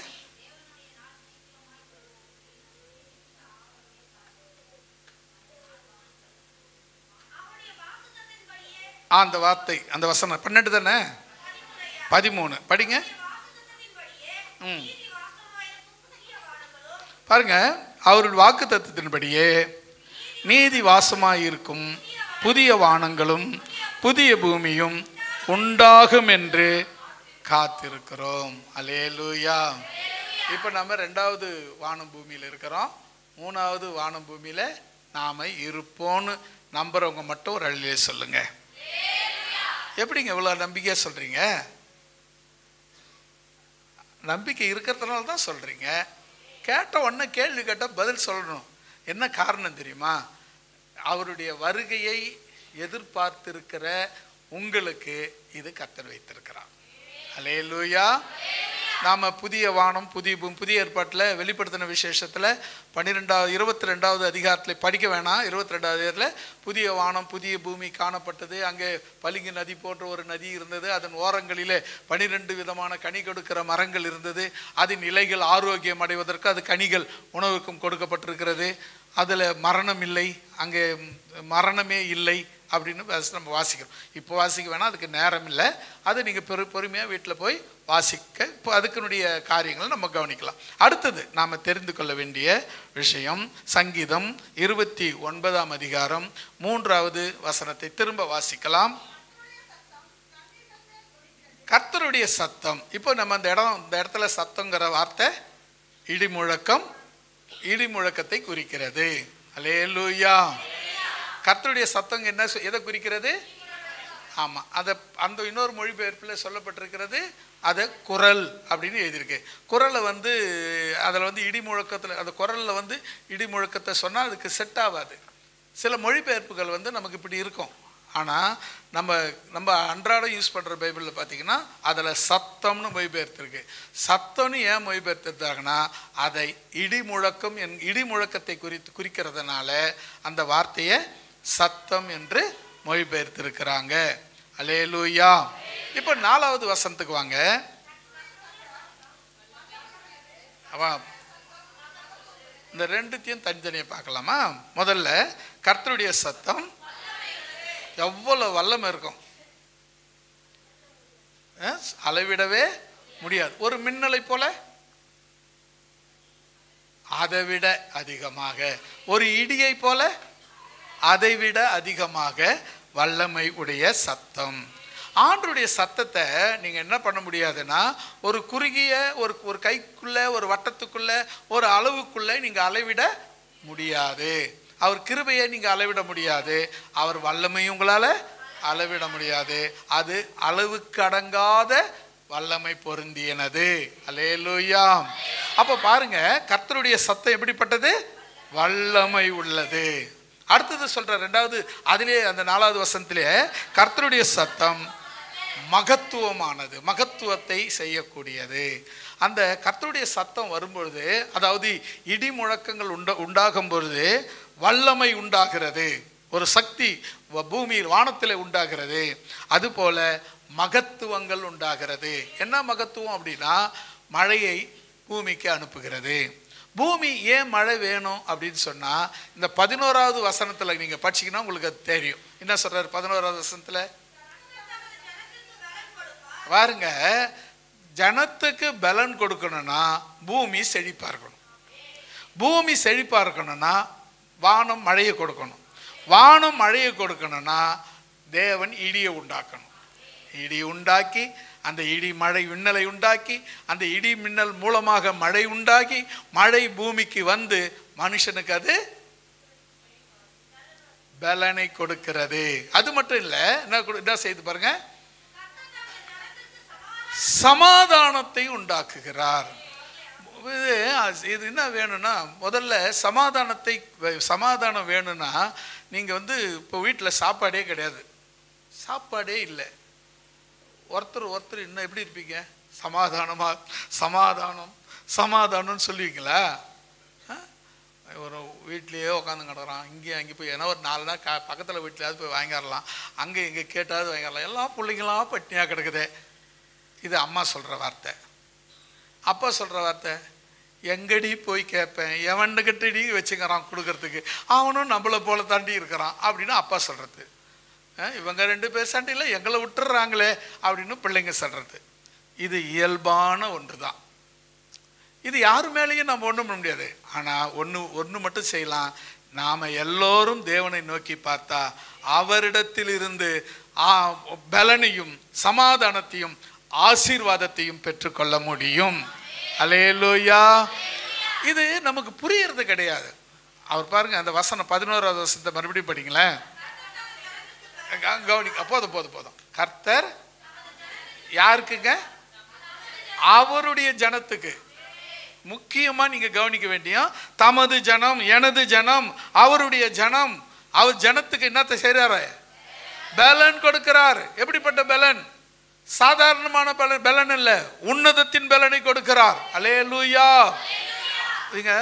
அந்த வார்த்தை, அந்த வசனம் 12 தானே? 13 படிங்க. பாருங்க, அவருடைய வாக்கு தத்தத்தின்படியே நீதி வாசமாயிருக்கும் புதிய வானங்களும் புதிய பூமியும் உண்டாகும் என்று காத்திருக்கிறோம். அல்லேலூயா. இப்போ நம்ம 2வது வானம் பூமியில் இருக்கிறோம். 3வது வானம் பூமியில் நாம் இருப்போன்னு நம்புறவங்க மட்டும் ஒரு அழிலே சொல்லுங்க. எப்படிங்க இவ்வளோ நம்பிக்கையாக சொல்கிறீங்க? நம்பிக்கை இருக்கிறதுனால தான் சொல்கிறீங்க. கேட்ட உடனே கேள்வி கேட்டால் பதில் சொல்லணும். என்ன காரணம் தெரியுமா? அவருடைய வருகையை எதிர்பார்த்திருக்கிற உங்களுக்கு இது கர்த்தர் வைத்திருக்கிறார். அல்லேலூயா. நாம் புதிய வானம் புதிய புதிய ஏற்பாட்டில் வெளிப்படுத்தின விசேஷத்தில் 22வது அதிகாரத்தில் படிக்க வேணாம். 22வது அதிகாரத்தில் புதிய வானம் புதிய பூமி காணப்பட்டது. அங்கே பளிங்கு நதி போன்ற ஒரு நதி இருந்தது. அதன் ஓரங்களிலே 12 விதமான கனி கொடுக்கிற மரங்கள் இருந்தது. அதன் இலைகள் ஆரோக்கியம் அடைவதற்கு அது கனிகள் உணவுக்கும் கொடுக்கப்பட்டிருக்கிறது. அதில் மரணம் இல்லை, அங்கே மரணமே இல்லை அப்படின்னு நம்ம வாசிக்கிறோம். இப்போ வாசிக்க வேணாம், அதுக்கு நேரம் இல்லை. அதை நீங்கள் பொறுமையாக வீட்டில் போய் வாசிக்க, இப்போ அதுக்குனுடைய காரியங்களை நம்ம கவனிக்கலாம். அடுத்தது நாம் தெரிந்து கொள்ள வேண்டிய விஷயம் சங்கீதம் 29ஆம் அதிகாரம் 3வது வசனத்தை திரும்ப வாசிக்கலாம். கர்த்தருடைய சத்தம். இப்போ நம்ம இந்த இடத்துல சத்தங்கிற வார்த்தை இடிமுழக்கம், இடிமுழக்கத்தை குறிக்கிறது. அல்லேலூயா. கர்த்தருடைய சத்தம் என்ன, எதை குறிக்கிறது? ஆமாம், அதை அந்த இன்னொரு மொழிபெயர்ப்பில் சொல்லப்பட்டிருக்கிறது, அதை குரல் அப்படின்னு எழுதியிருக்கு. குரலை அதில் இடிமுழக்கத்தில், அந்த குரலில் இடிமுழக்கத்தை சொன்னால் அதுக்கு செட் ஆகாது. சில மொழிபெயர்ப்புகள் நமக்கு இப்படி இருக்கும். ஆனால் நம்ம அன்றாடம் யூஸ் பண்ணுற பைபிளில் பார்த்தீங்கன்னா அதில் சத்தம்னு மொழிபெயர்த்திருக்கு. சத்தம்னு ஏன் மொழிபெயர்த்திருக்காங்கன்னா அதை இடிமுழக்கத்தை குறிக்கிறதுனால அந்த வார்த்தையை சத்தம் என்று மொழிபெயர்த்திருக்கிறாங்க. அல்லேலூயா. இப்போ 4வது வசனத்துக்கு வாங்க. இந்த 2த்தையும் தனித்தனியாக பார்க்கலாமா? முதல்ல கர்த்தருடைய சத்தம் எவ்வளவு வல்லமை இருக்கும், அளவிடவே முடியாது. ஒரு மின்னலை போல, அதை விட அதிகமாக, ஒரு இடியை போல, அதை விட அதிகமாக வல்லமை உடைய சத்தம். ஆண்டருடைய சத்தத்தை நீங்கள் என்ன பண்ண முடியாதுன்னா ஒரு குறுகிய ஒரு கைக்குள்ளே ஒரு வட்டத்துக்குள்ளே ஒரு அளவுக்குள்ளே நீங்கள் அளவிட முடியாது. அவர் கிருபையை நீங்கள் அளவிட முடியாது. அவர் வல்லமையும் உங்களால் அளவிட முடியாது. அது அளவுக்கு அடங்காத வல்லமை பொருந்தியனது. அல்லேலூயா. அப்போ பாருங்க, கர்த்தருடைய சத்தம் எப்படிப்பட்டது? வல்லமை உள்ளது. அடுத்தது சொல்ற ரெண்டாவது, அதிலே அந்த 4வது வசனத்திலே கர்த்தருடைய சத்தம் மகத்துவமானது, மகத்துவத்தை செய்யக்கூடியது. அந்த கர்த்தருடைய சத்தம் வரும்பொழுது, அதாவது இடி முழக்கங்கள் உண்டாகும் பொழுது வல்லமை உண்டாகிறது, ஒரு சக்தி பூமியில் வானத்தில் உண்டாகிறது. அதுபோல மகத்துவங்கள் உண்டாகிறது. என்ன மகத்துவம் அப்படின்னா, மழையை பூமிக்கு அனுப்புகிறது. பூமி ஏன் மழை வேணும் அப்படின்னு சொன்னா, இந்த 11வது வசனத்துல நீங்க படிச்சீங்கன்னா உங்களுக்கு அது தெரியும். என்ன சொல்றாரு 11வது வசனத்துல? பாருங்க, ஜனத்துக்கு பலன் கொடுக்கணும்னா பூமி செழிப்பா இருக்கணும். பூமி செழிப்பா இருக்கணும்னா வானம் மழையை கொடுக்கணும். வானம் மழையை கொடுக்கணும்னா தேவன் இடியை உண்டாக்கணும். இடி உண்டாக்கி, அந்த இடி மழை மின்னலை உண்டாக்கி, அந்த இடி மின்னல் மூலமாக மழை உண்டாகி, மழை பூமிக்கு வந்து மனுஷனுக்கு அது பலனை கொடுக்கிறது. அது மட்டும் இல்லை, என்ன செய்து பாருங்க, சமாதானத்தை உண்டாக்குகிறார். இது என்ன வேணும்னா, முதல்ல சமாதானம் வேணும்னா, நீங்கள் இப்போ வீட்டில் சாப்பாடே கிடையாது, சாப்பாடே இல்லை, ஒருத்தர் இன்னும் எப்படி இருப்பீங்க? சமாதானம்னு சொல்லுவீங்களா? ஒரு வீட்லேயே உட்காந்து கிடக்குறான், இங்கேயும் அங்கே போய் ஏன்னா ஒரு 4 நாள் பக்கத்தில் வீட்லையாவது போய் வாங்கிடலாம், அங்கே இங்கே கேட்டாவது வாங்கிடலாம், எல்லாம் பிள்ளைங்களாம் பட்டினியாக கிடக்குது. இது அம்மா சொல்கிற வார்த்தை. அப்பா சொல்கிற வார்த்தை, எங்கடி போய் கேட்பேன், எவன்கிட்டடி வச்சுக்கிறான் கொடுக்கறதுக்கு, அவனும் நம்மளை போல தாண்டி இருக்கிறான் அப்படின்னு அப்பா சொல்கிறது. இவங்க 2 பேர் சண்டையில் எங்களை விட்டுறாங்களே அப்படின்னு பிள்ளைங்க சொல்கிறது. இது இயல்பான ஒன்று தான். இது யாரு மேலேயும் நம்ம ஒன்றும் பண்ண முடியாது. ஆனால் ஒன்று மட்டும் செய்யலாம், நாம் எல்லோரும் தேவனை நோக்கி பார்த்தா அவரிடத்தில் இருந்து பலனையும் சமாதானத்தையும் ஆசீர்வாதத்தையும் பெற்றுக்கொள்ள முடியும். அல்லேலூயா. இது நமக்கு புரியறது கிடையாது. அவர் பாருங்க, அந்த வசனம் 11வது வசனத்தை மறுபடியும் படிங்களேன். கவனிக்க, போதும். கர்த்தர் யாருக்குங்க? அவருடைய ஜனத்துக்கு. முக்கியமா நீங்க கவனிக்க வேண்டிய, தமது ஜனம், எனது ஜனம், அவருடைய ஜனம். அவர் ஜனத்துக்கு என்னத்தை செய்றாரு? பலன் கொடுக்கிறார். எப்படிப்பட்ட பலன்? சாதாரணமான பலன் இல்ல, உன்னதத்தின் பலனை கொடுக்கிறார். அல்லேலூயா. நீங்க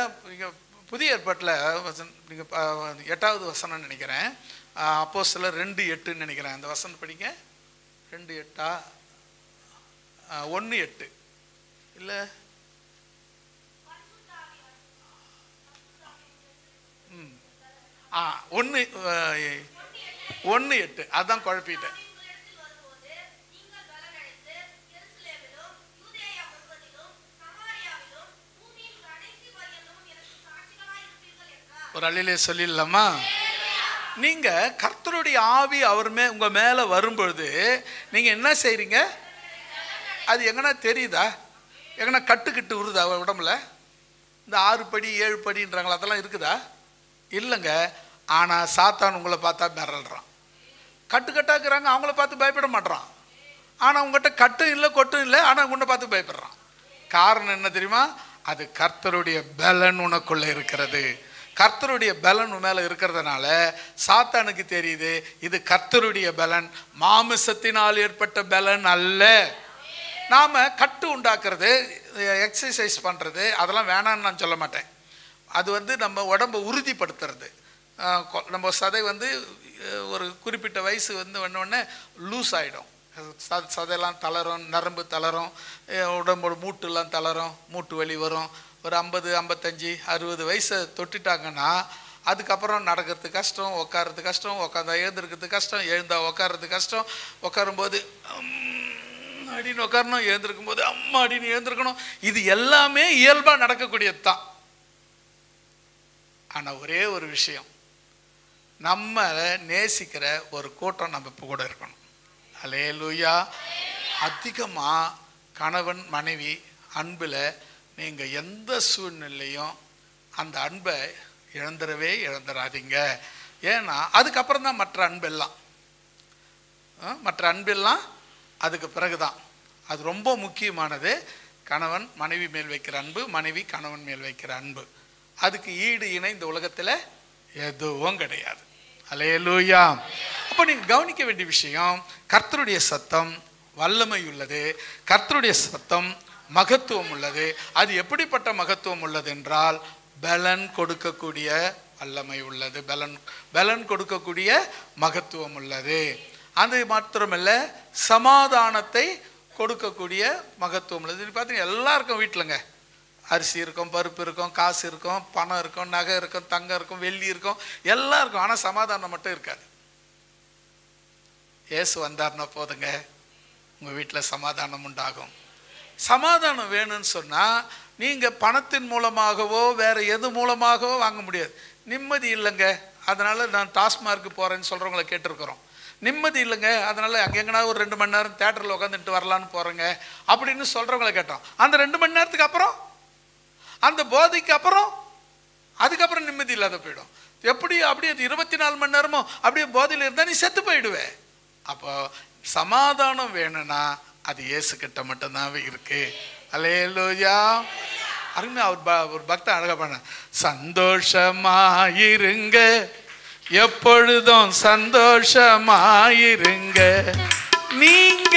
புதிய ஏற்பாட்டில் நீங்க 8வது வசனம் நினைக்கிறேன், அப்போஸ்தலர் 2:8 நினைக்கிறேன். அந்த வசனம் படிங்க. 2:8 1:8 இல்ல 1:8 அதான் குழப்பிட்டேன். ஒரு அள்ளிலே சொல்லிடலாமா? நீங்க கர்த்தருடைய ஆவி உங்க மேல வரும்பொழுது நீங்க என்ன செய்றீங்க? அது எங்கன்னா தெரியுதா? எங்கன்னா கட்டுக்கிட்டு வருதா உடம்புல? இந்த 6 படி 7 படின்றாங்களா, அதெல்லாம் இருக்குதா? இல்லைங்க. ஆனா சாத்தான் உங்களை பார்த்தா மிரள்றான். கட்டுக்கட்டாக்குறாங்க, அவங்கள பார்த்து பயப்பட மாட்டான். ஆனா உங்ககிட்ட கட்டும் இல்லை கொட்டும் இல்லை, ஆனா உன்னை பார்த்து பயப்படுறான். காரணம் என்ன தெரியுமா? அது கர்த்தருடைய பலன் உனக்குள்ள இருக்கிறது. கர்த்தருடைய பலன் மேல இருக்கிறதுனால சாத்தானுக்கு தெரியுது, இது கர்த்தருடைய பலன், மாமிசத்தினால் ஏற்பட்ட பலன் அல்ல. நாம கட்டு உண்டாக்குறது, எக்ஸசைஸ் பண்றது, அதெல்லாம் வேணான்னு நான் சொல்ல மாட்டேன். அது நம்ம உடம்பை உறுதிப்படுத்துறது. நம்ம சதை ஒரு குறிப்பிட்ட வயசு வந்தோடனே லூஸ் ஆகிடும். சதையெல்லாம் தளரும், நரம்பு தளரும், உடம்போட மூட்டுலாம் தளரும், மூட்டு வலி வரும். ஒரு 50, 55, 60 வயசை தொட்டுட்டாங்கன்னா அதுக்கப்புறம் நடக்கிறது கஷ்டம், உட்கார்றது கஷ்டம், உட்காந்தா எழுந்திருக்கிறது கஷ்டம், எழுந்தா உட்கார்றது கஷ்டம். உட்காரும்போது அப்படின்னு உட்காரணும், எழுந்திருக்கும் போது அம்மா அப்படின்னு எழுந்திருக்கணும். இது எல்லாமே இயல்பாக நடக்கக்கூடியது தான். ஆனால் ஒரே ஒரு விஷயம், நம்ம நேசிக்கிற ஒரு கூட்டம் நம்ம இப்போ கூட இருக்கணும். அல்லேலூயா. அதிகமாக கணவன் மனைவி அன்பில் நீங்கள் எந்த சூழ்நிலையும் அந்த அன்பை இழந்துடாதீங்க. ஏன்னா அதுக்கப்புறம் தான் மற்ற அன்பெல்லாம் அதுக்கு பிறகுதான். அது ரொம்ப முக்கியமானது. கணவன் மனைவி மேல் வைக்கிற அன்பு, மனைவி கணவன் மேல் வைக்கிற அன்பு, அதுக்கு ஈடு இணை இந்த உலகத்தில் எதுவும் கிடையாது. அல்லேலூயா. அப்போ நீங்கள் கவனிக்க வேண்டிய விஷயம், கர்த்தருடைய சத்தம் வல்லமை உள்ளது, கர்த்தருடைய சத்தம் மகத்துவம் உள்ளது. அது எப்படிப்பட்ட மகத்துவம் உள்ளது என்றால், பலன் கொடுக்கக்கூடிய வல்லமை உள்ளது, பலன் கொடுக்கக்கூடிய மகத்துவம் உள்ளது. அது மாத்திரமல்ல, சமாதானத்தை கொடுக்கக்கூடிய மகத்துவம் உள்ளது. பார்த்தீங்கன்னா எல்லாருக்கும் வீட்டிலங்க அரிசி இருக்கும், பருப்பு இருக்கும், காசு இருக்கும், பணம் இருக்கும், நகை இருக்கும், தங்கம் இருக்கும், வெள்ளி இருக்கும், எல்லாம் இருக்கும். ஆனால் சமாதானம் மட்டும் இருக்காது. இயேசு வந்தார்னா போதுங்க, உங்கள் வீட்டில் சமாதானம் உண்டாகும். சமாதானம் வேணும்னு சொன்னால் நீங்கள் பணத்தின் மூலமாகவோ வேறு எது மூலமாகவோ வாங்க முடியாது. நிம்மதி இல்லைங்க, அதனால் நான் டாஸ்மார்க்கு போகிறேன்னு சொல்கிறவங்கள கேட்டிருக்கிறோம். நிம்மதி இல்லைங்க, அதனால் அங்கெங்கன்னா ஒரு 2 மணி நேரம் தேட்டரில் உட்காந்துட்டு வரலான்னு போகிறேங்க அப்படின்னு சொல்கிறவங்கள கேட்டோம். அந்த 2 மணி நேரத்துக்கு அப்புறம், அந்த போதைக்கு அப்புறம், அதுக்கப்புறம் நிம்மதி இல்லாத போயிடும். எப்படி அப்படியே 24 மணி நேரமும் அப்படியே போதையில் இருந்தால் நீ செத்து போயிடுவே. அப்போ சமாதானம் வேணும்னா அது இயேசுக்கிட்ட மட்டும்தான் இருக்கு. அல்லேலூயா. அருமை. ஒரு பக்தன் அழகா பண்ண, சந்தோஷமாயிருங்க, எப்பொழுதும் சந்தோஷமாயிருங்க, நீங்க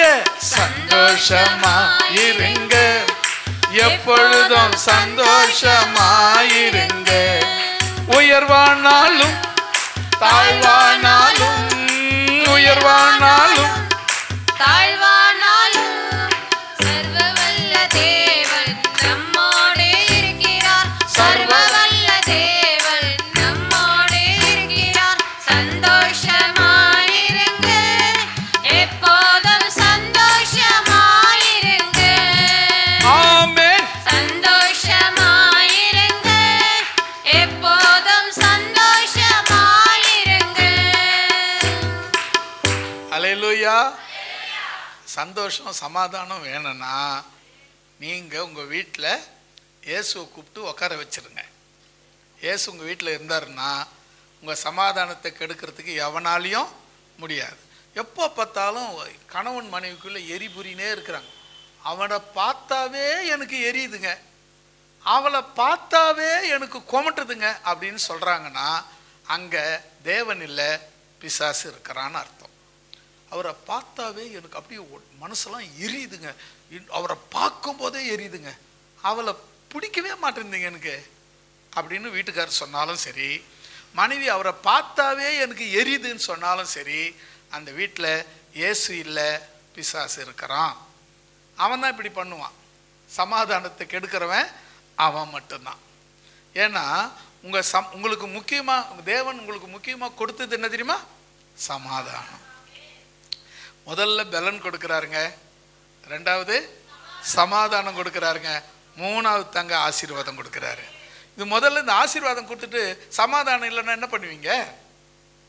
சந்தோஷமாயிருங்க, எப்பொழுதும் சந்தோஷமாயிருங்க, உயர்வானாலும் தாழ்வானாலும், உயர்வானாலும் தாழ்வானாலும் சர்வவல்ல தேவன் நம்மோடே இருக்கிறார். சர்வவல்ல தேவன் நம்மோடே இருக்கிறார். சந்தோஷமாயிருங்க, எப்போதும் சந்தோஷமாயிருங்க. ஆமென். சந்தோஷமாயிருங்க, எப்போதும் சந்தோஷமாயிருங்க. அல்லேலூயா. சந்தோஷம் சமாதானம் வேணும்னா நீங்கள் உங்கள் வீட்டில் இயேசுவை கூப்பிட்டு உட்கார வச்சுருங்க. இயேசு உங்கள் வீட்டில் இருந்தாருன்னா உங்கள் சமாதானத்தை கெடுக்கிறதுக்கு எவனாலையும் முடியாது. எப்போ பார்த்தாலும் கணவன் மனைவிக்குள்ளே எரிபுரினே இருக்கிறாங்க. அவனை பார்த்தாவே எனக்கு எரியுதுங்க, அவளை பார்த்தாவே எனக்கு கொமட்டுதுங்க அப்படின்னு சொல்கிறாங்கன்னா அங்கே தேவன் இல்லை, பிசாசு இருக்கிறான்னு அர்த்தம். அவரை பார்த்தாவே எனக்கு அப்படியே மனசெல்லாம் எரியுதுங்க, அவரை பார்க்கும் போதே எரியுதுங்க, அவளை பிடிக்கவே மாட்டேங்குதுங்க எனக்கு அப்படின்னு வீட்டுக்காரர் சொன்னாலும் சரி, மனைவி அவரை பார்த்தாவே எனக்கு எரியுதுன்னு சொன்னாலும் சரி, அந்த வீட்டில் இயேசு இல்லை, பிசாசு இருக்கிறான். அவன் தான் இப்படி பண்ணுவான். சமாதானத்தை கெடுக்கிறவன் அவன் மட்டும்தான். ஏன்னா உங்களுக்கு முக்கியமாக தேவன் உங்களுக்கு முக்கியமாக கொடுத்தது என்ன தெரியுமா? சமாதானம். முதல்ல பலன் கொடுக்குறாருங்க, 2வது சமாதானம் கொடுக்குறாருங்க, 3வது தாங்க ஆசீர்வாதம் கொடுக்குறாரு. இது முதல்ல இந்த ஆசீர்வாதம் கொடுத்துட்டு சமாதானம் இல்லைன்னா என்ன பண்ணுவீங்க?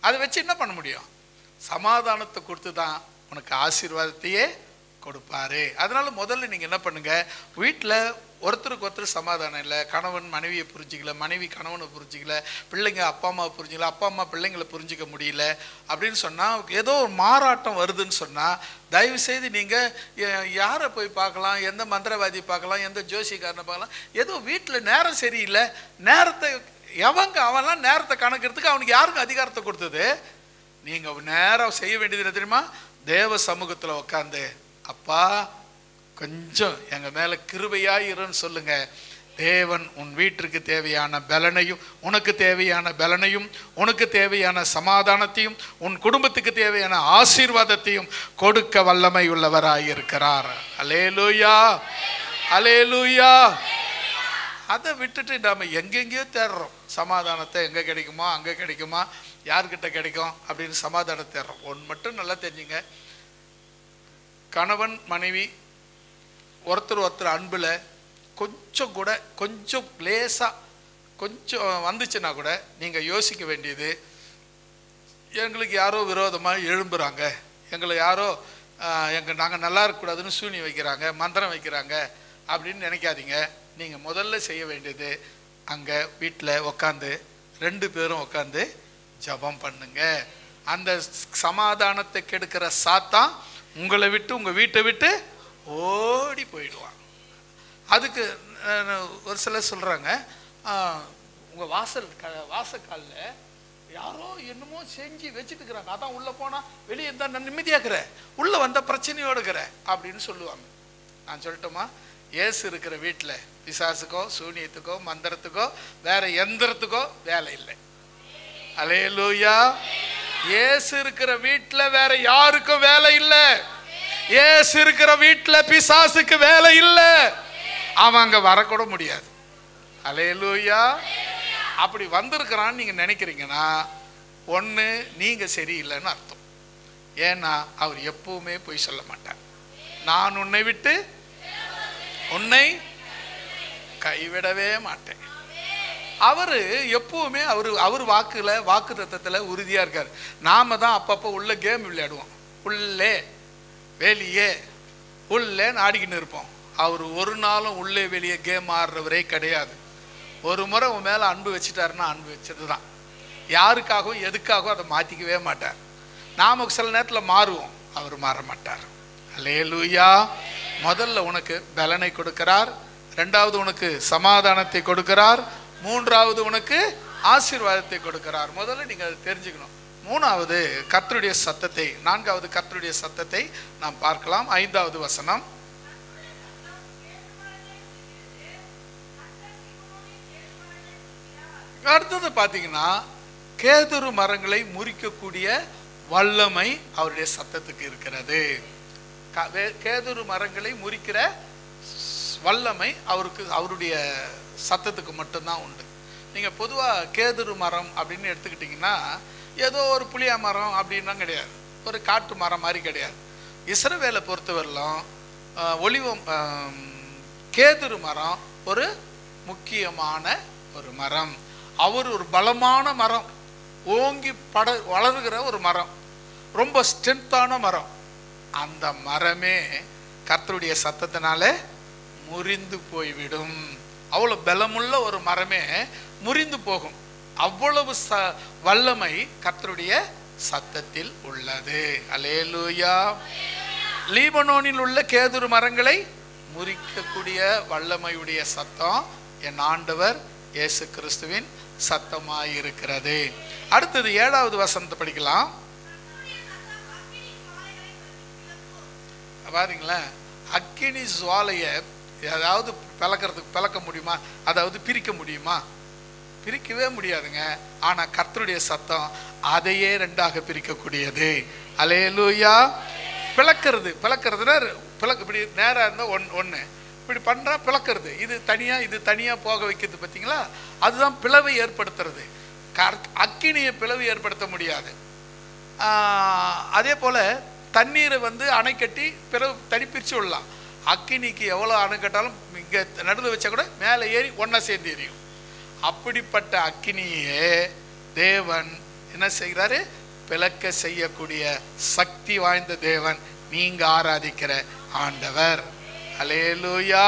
அதை வச்சு என்ன பண்ண முடியும்? சமாதானத்தை கொடுத்து தான் உனக்கு ஆசீர்வாதத்தையே கொடுப்பாரு. அதனால முதல்ல நீங்கள் என்ன பண்ணுங்க, வீட்டில் ஒருத்தருக்கு ஒருத்தர் சமாதானம் இல்லை, கணவன் மனைவியை புரிஞ்சிக்கல, மனைவி கணவனை புரிஞ்சிக்கல, பிள்ளைங்க அப்பா அம்மாவை புரிஞ்சிக்கல, அப்பா அம்மா பிள்ளைங்களை புரிஞ்சிக்க முடியல அப்படின்னு சொன்னால், ஏதோ ஒரு மாறாட்டம் வருதுன்னு சொன்னால், தயவுசெய்து நீங்கள் யாரை போய் பார்க்கலாம், எந்த மந்திரவாதி பார்க்கலாம், எந்த ஜோசிக்காரனை பார்க்கலாம், ஏதோ வீட்டில் நேரம் சரியில்லை, நேரத்தை அவன்லாம் நேரத்தை கணக்கிறதுக்கு அவனுக்கு யாருக்கும் அதிகாரத்தை கொடுத்தது? நீங்கள் நேரம் செய்ய வேண்டியது என்ன தெரியுமா? தேவ சமூகத்தில் உட்காந்து, அப்பா கொஞ்சம் எங்கள் மேலே கிருபையாயிருன்னு சொல்லுங்க. தேவன் உன் வீட்டிற்கு தேவையான பலனையும், உனக்கு தேவையான பலனையும், உனக்கு தேவையான சமாதானத்தையும், உன் குடும்பத்துக்கு தேவையான ஆசீர்வாதத்தையும் கொடுக்க வல்லமை உள்ளவராயிருக்கிறார். அல்லேலூயா, அல்லேலூயா. அதை விட்டுட்டு நாம் எங்கெங்கேயோ தேடுறோம். சமாதானத்தை எங்கே கிடைக்குமா, அங்கே கிடைக்குமா, யார்கிட்ட கிடைக்கும் அப்படின்னு சமாதானம் தேடுறோம். ஒன்று மட்டும் நல்லா தெரிஞ்சுங்க, கணவன் மனைவி ஒருத்தர் ஒருத்தர் அன்பில் கொஞ்சம் கூட, கொஞ்சம் லேசாக கொஞ்சம் வந்துச்சுன்னா கூட நீங்கள் யோசிக்க வேண்டியது, எங்களுக்கு யாரோ விரோதமாக எழும்புகிறாங்க, எங்களை யாரோ நாங்கள் நல்லா இருக்கக்கூடாதுன்னு சூனி வைக்கிறாங்க, மந்திரம் வைக்கிறாங்க அப்படின்னு நினைக்காதீங்க. நீங்கள் முதல்ல செய்ய வேண்டியது அங்கே வீட்டில் உக்காந்து 2 பேரும் உக்காந்து ஜபம் பண்ணுங்க. அந்த சமாதானத்தை கெடுக்கிற சாத்தான் உங்களை விட்டு உங்கள் வீட்டை விட்டு ஓடி போயிடுவான். அதுக்கு ஒரு சிலர் சொல்கிறாங்க, உங்கள் வாசக்காலில் யாரோ என்னமோ செஞ்சு வச்சுட்டு இருக்கிறாங்க, அதான் உள்ளே போனால் வெளியே இருந்தால் நான் நிம்மதியாக்குற, உள்ளே வந்த பிரச்சனையோடு இருக்கிற அப்படின்னு சொல்லுவாங்க. நான் சொல்லட்டுமா, ஏசு இருக்கிற வீட்டில் பிசாசுக்கோ சூனியத்துக்கோ மந்திரத்துக்கோ வேற எந்திரத்துக்கோ வேலை இல்லை. அல்லேலூயா. ஏசு இருக்கிற வீட்டில் வேற யாருக்கும் வேலை இல்லை. ஏசு இருக்கிற வீட்டில் பிசாசுக்கு வேலை இல்லை. அவன் அங்கே வரக்கூட முடியாது. அல்லேலூயா. அப்படி வந்திருக்கிறான்னு நீங்கள் நினைக்கிறீங்கன்னா ஒன்று நீங்கள் சரியில்லைன்னு அர்த்தம். ஏன்னா அவர் எப்பவுமே பொய் சொல்ல மாட்டார். நான் உன்னை விட்டு உன்னை கைவிடவே மாட்டேன். அவர் எப்பவுமே அவர் வாக்கு தத்தத்தில் உறுதியாக இருக்கார். நாம தான் அப்பப்போ உள்ள கேம் விளையாடுவோம், உள்ளே வெளியே உள்ளேன்னு ஆடிக்கின்னு இருப்போம். அவர் ஒரு நாளும் உள்ளே வெளியே கேம் ஆடுறவரே கிடையாது. ஒரு முறை உன் மேலே அன்பு வச்சுட்டாருன்னா அன்பு வச்சது தான். யாருக்காகவும் எதுக்காகவும் அதை மாற்றிக்கவே மாட்டார். நாம் சில நேரத்தில் மாறுவோம், அவர் மாற மாட்டார். அல்லேலூயா. முதல்ல உனக்கு பலனை கொடுக்கிறார், 2வது உனக்கு சமாதானத்தை கொடுக்கிறார், 3வது உனக்கு ஆசீர்வாதத்தை கொடுக்கிறார். முதல்ல நீங்கள் அதை தெரிஞ்சுக்கணும். 3வது கர்த்தருடைய சத்தத்தை, 4வது கர்த்தருடைய சத்தத்தை நாம் பார்க்கலாம். 5வது வசனம். அடுத்தது பார்த்தீங்கன்னா, கேதுரு மரங்களை முறிக்கக்கூடிய வல்லமை அவருடைய சத்தத்துக்கு இருக்கிறது. கேதுரு மரங்களை முறிக்கிற வல்லமை அவருடைய சத்தத்துக்கு மட்டும்தான் உண்டு. நீங்கள் பொதுவாக கேதுரு மரம் அப்படின்னு எடுத்துக்கிட்டிங்கன்னா ஏதோ ஒரு புளியா மரம் அப்படின்லாம் கிடையாது, ஒரு காட்டு மரம் மாதிரி கிடையாது. இஸ்ரவேலை பொறுத்தவரையிலும் ஒலிவம் கேதுரு மரம் ஒரு முக்கியமான ஒரு மரம். அவர் ஒரு பலமான மரம், ஓங்கி வளருகிற ஒரு மரம், ரொம்ப ஸ்ட்ரென்த்தான மரம். அந்த மரமே கர்த்தருடைய சத்தத்தினால முறிந்து போய்விடும். அவ்வளோ பலமுள்ள ஒரு மரமே முறிந்து போகும். அவ்வளவு வல்லமை கர்த்தருடைய சத்தத்தில் உள்ளது. அல்லேலூயா. லீபனோனில் உள்ள கேதுரு மரங்களை முறிக்கக்கூடிய வல்லமையுடைய சத்தம் என் ஆண்டவர் இயேசு கிறிஸ்துவின் சத்தமாயிருக்கிறது. அடுத்தது 7வது வசனத்தை படிக்கலாம். பாருங்களேன், அக்கினி ஜுவாலையை ஏதாவது பிளக்க முடியுமா? அதாவது பிரிக்க முடியுமா? பிரிக்கவே முடியாதுங்க. ஆனால் கர்த்தருடைய சத்தம் அதையே 2ஆக பிரிக்கக்கூடியது. அல்லேலூயா. பிளக்கிறதுனா இப்படி நேராக இருந்தால் ஒன்று, இப்படி பண்ணுறா பிளக்கிறது, இது தனியாக போக வைக்கிறது. பார்த்தீங்களா? அதுதான் பிளவை ஏற்படுத்துறது. அக்கினியை பிளவு ஏற்படுத்த முடியாது. அதே போல் தண்ணீரை அணை கட்டி தனி பிரித்து விடலாம். அக்கினிக்கு எவ்வளோ அணை கட்டாலும் இங்கே நடுவில் வச்சா கூட மேலே ஏறி ஒன்றா சேர்ந்து எரியும். அப்படிப்பட்ட அக்கினியே தேவன் என்ன செய்கிறாரு? பிளக்க செய்யக்கூடிய சக்தி வாய்ந்த தேவன் நீங்க ஆராதிக்கிற ஆண்டவர். அல்லேலூயா.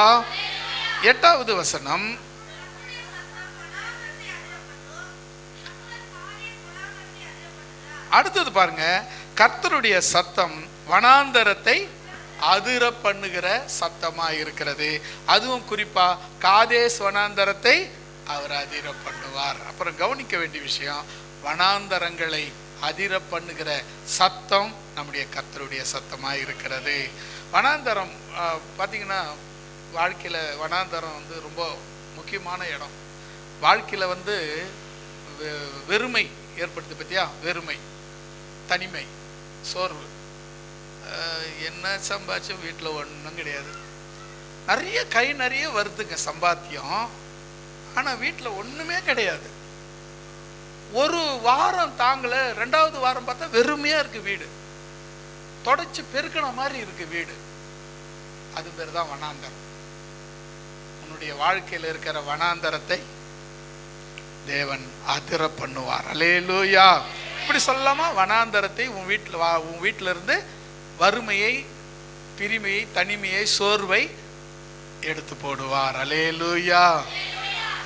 8வது வசனம். அடுத்தது பாருங்க, கர்த்தருடைய சத்தம் வனாந்தரத்தை அதிர பண்ணுகிற சத்தமா இருக்கிறது. அதுவும் குறிப்பா காதேஸ் வனாந்தரத்தை அவர் அதிர பண்ணுவார். அப்புறம் கவனிக்க வேண்டிய விஷயம், வனாந்தரங்களை அதிர பண்ணுகிற சத்தம் நம்முடைய கர்த்தருடைய சத்தமா இருக்கிறது. வனாந்தரம் பார்த்தீங்கன்னா வாழ்க்கையில் வனாந்தரம் ரொம்ப முக்கியமான இடம். வாழ்க்கையில் வெறுமை ஏற்படுத்து பற்றியா? வெறுமை, தனிமை, சோர்வு. என்ன சம்பாதிச்சும் வீட்டில் ஒன்றும் கிடையாது. நிறைய வருதுங்க சம்பாத்தியம், ஆனால் வீட்டில் ஒன்றுமே கிடையாது. ஒரு வாரம் தாங்கல, 2வது வாரம் பார்த்தா வெறுமையாக இருக்குது வீடு, தொடச்சி பெருக்கின மாதிரி இருக்கு வீடு. அது பேர் தான் வனாந்தரம். உன்னுடைய வாழ்க்கையில் இருக்கிற வனாந்தரத்தை தேவன் அதிர பண்ணுவார். அல்லேலூயா. இப்படி சொல்லாமா? வனாந்தரத்தை உன் வீட்டில் இருந்து வறுமையை, பிரிமையை, தனிமையை, சோர்வை எடுத்து போடுவார். அல்லேலூயா.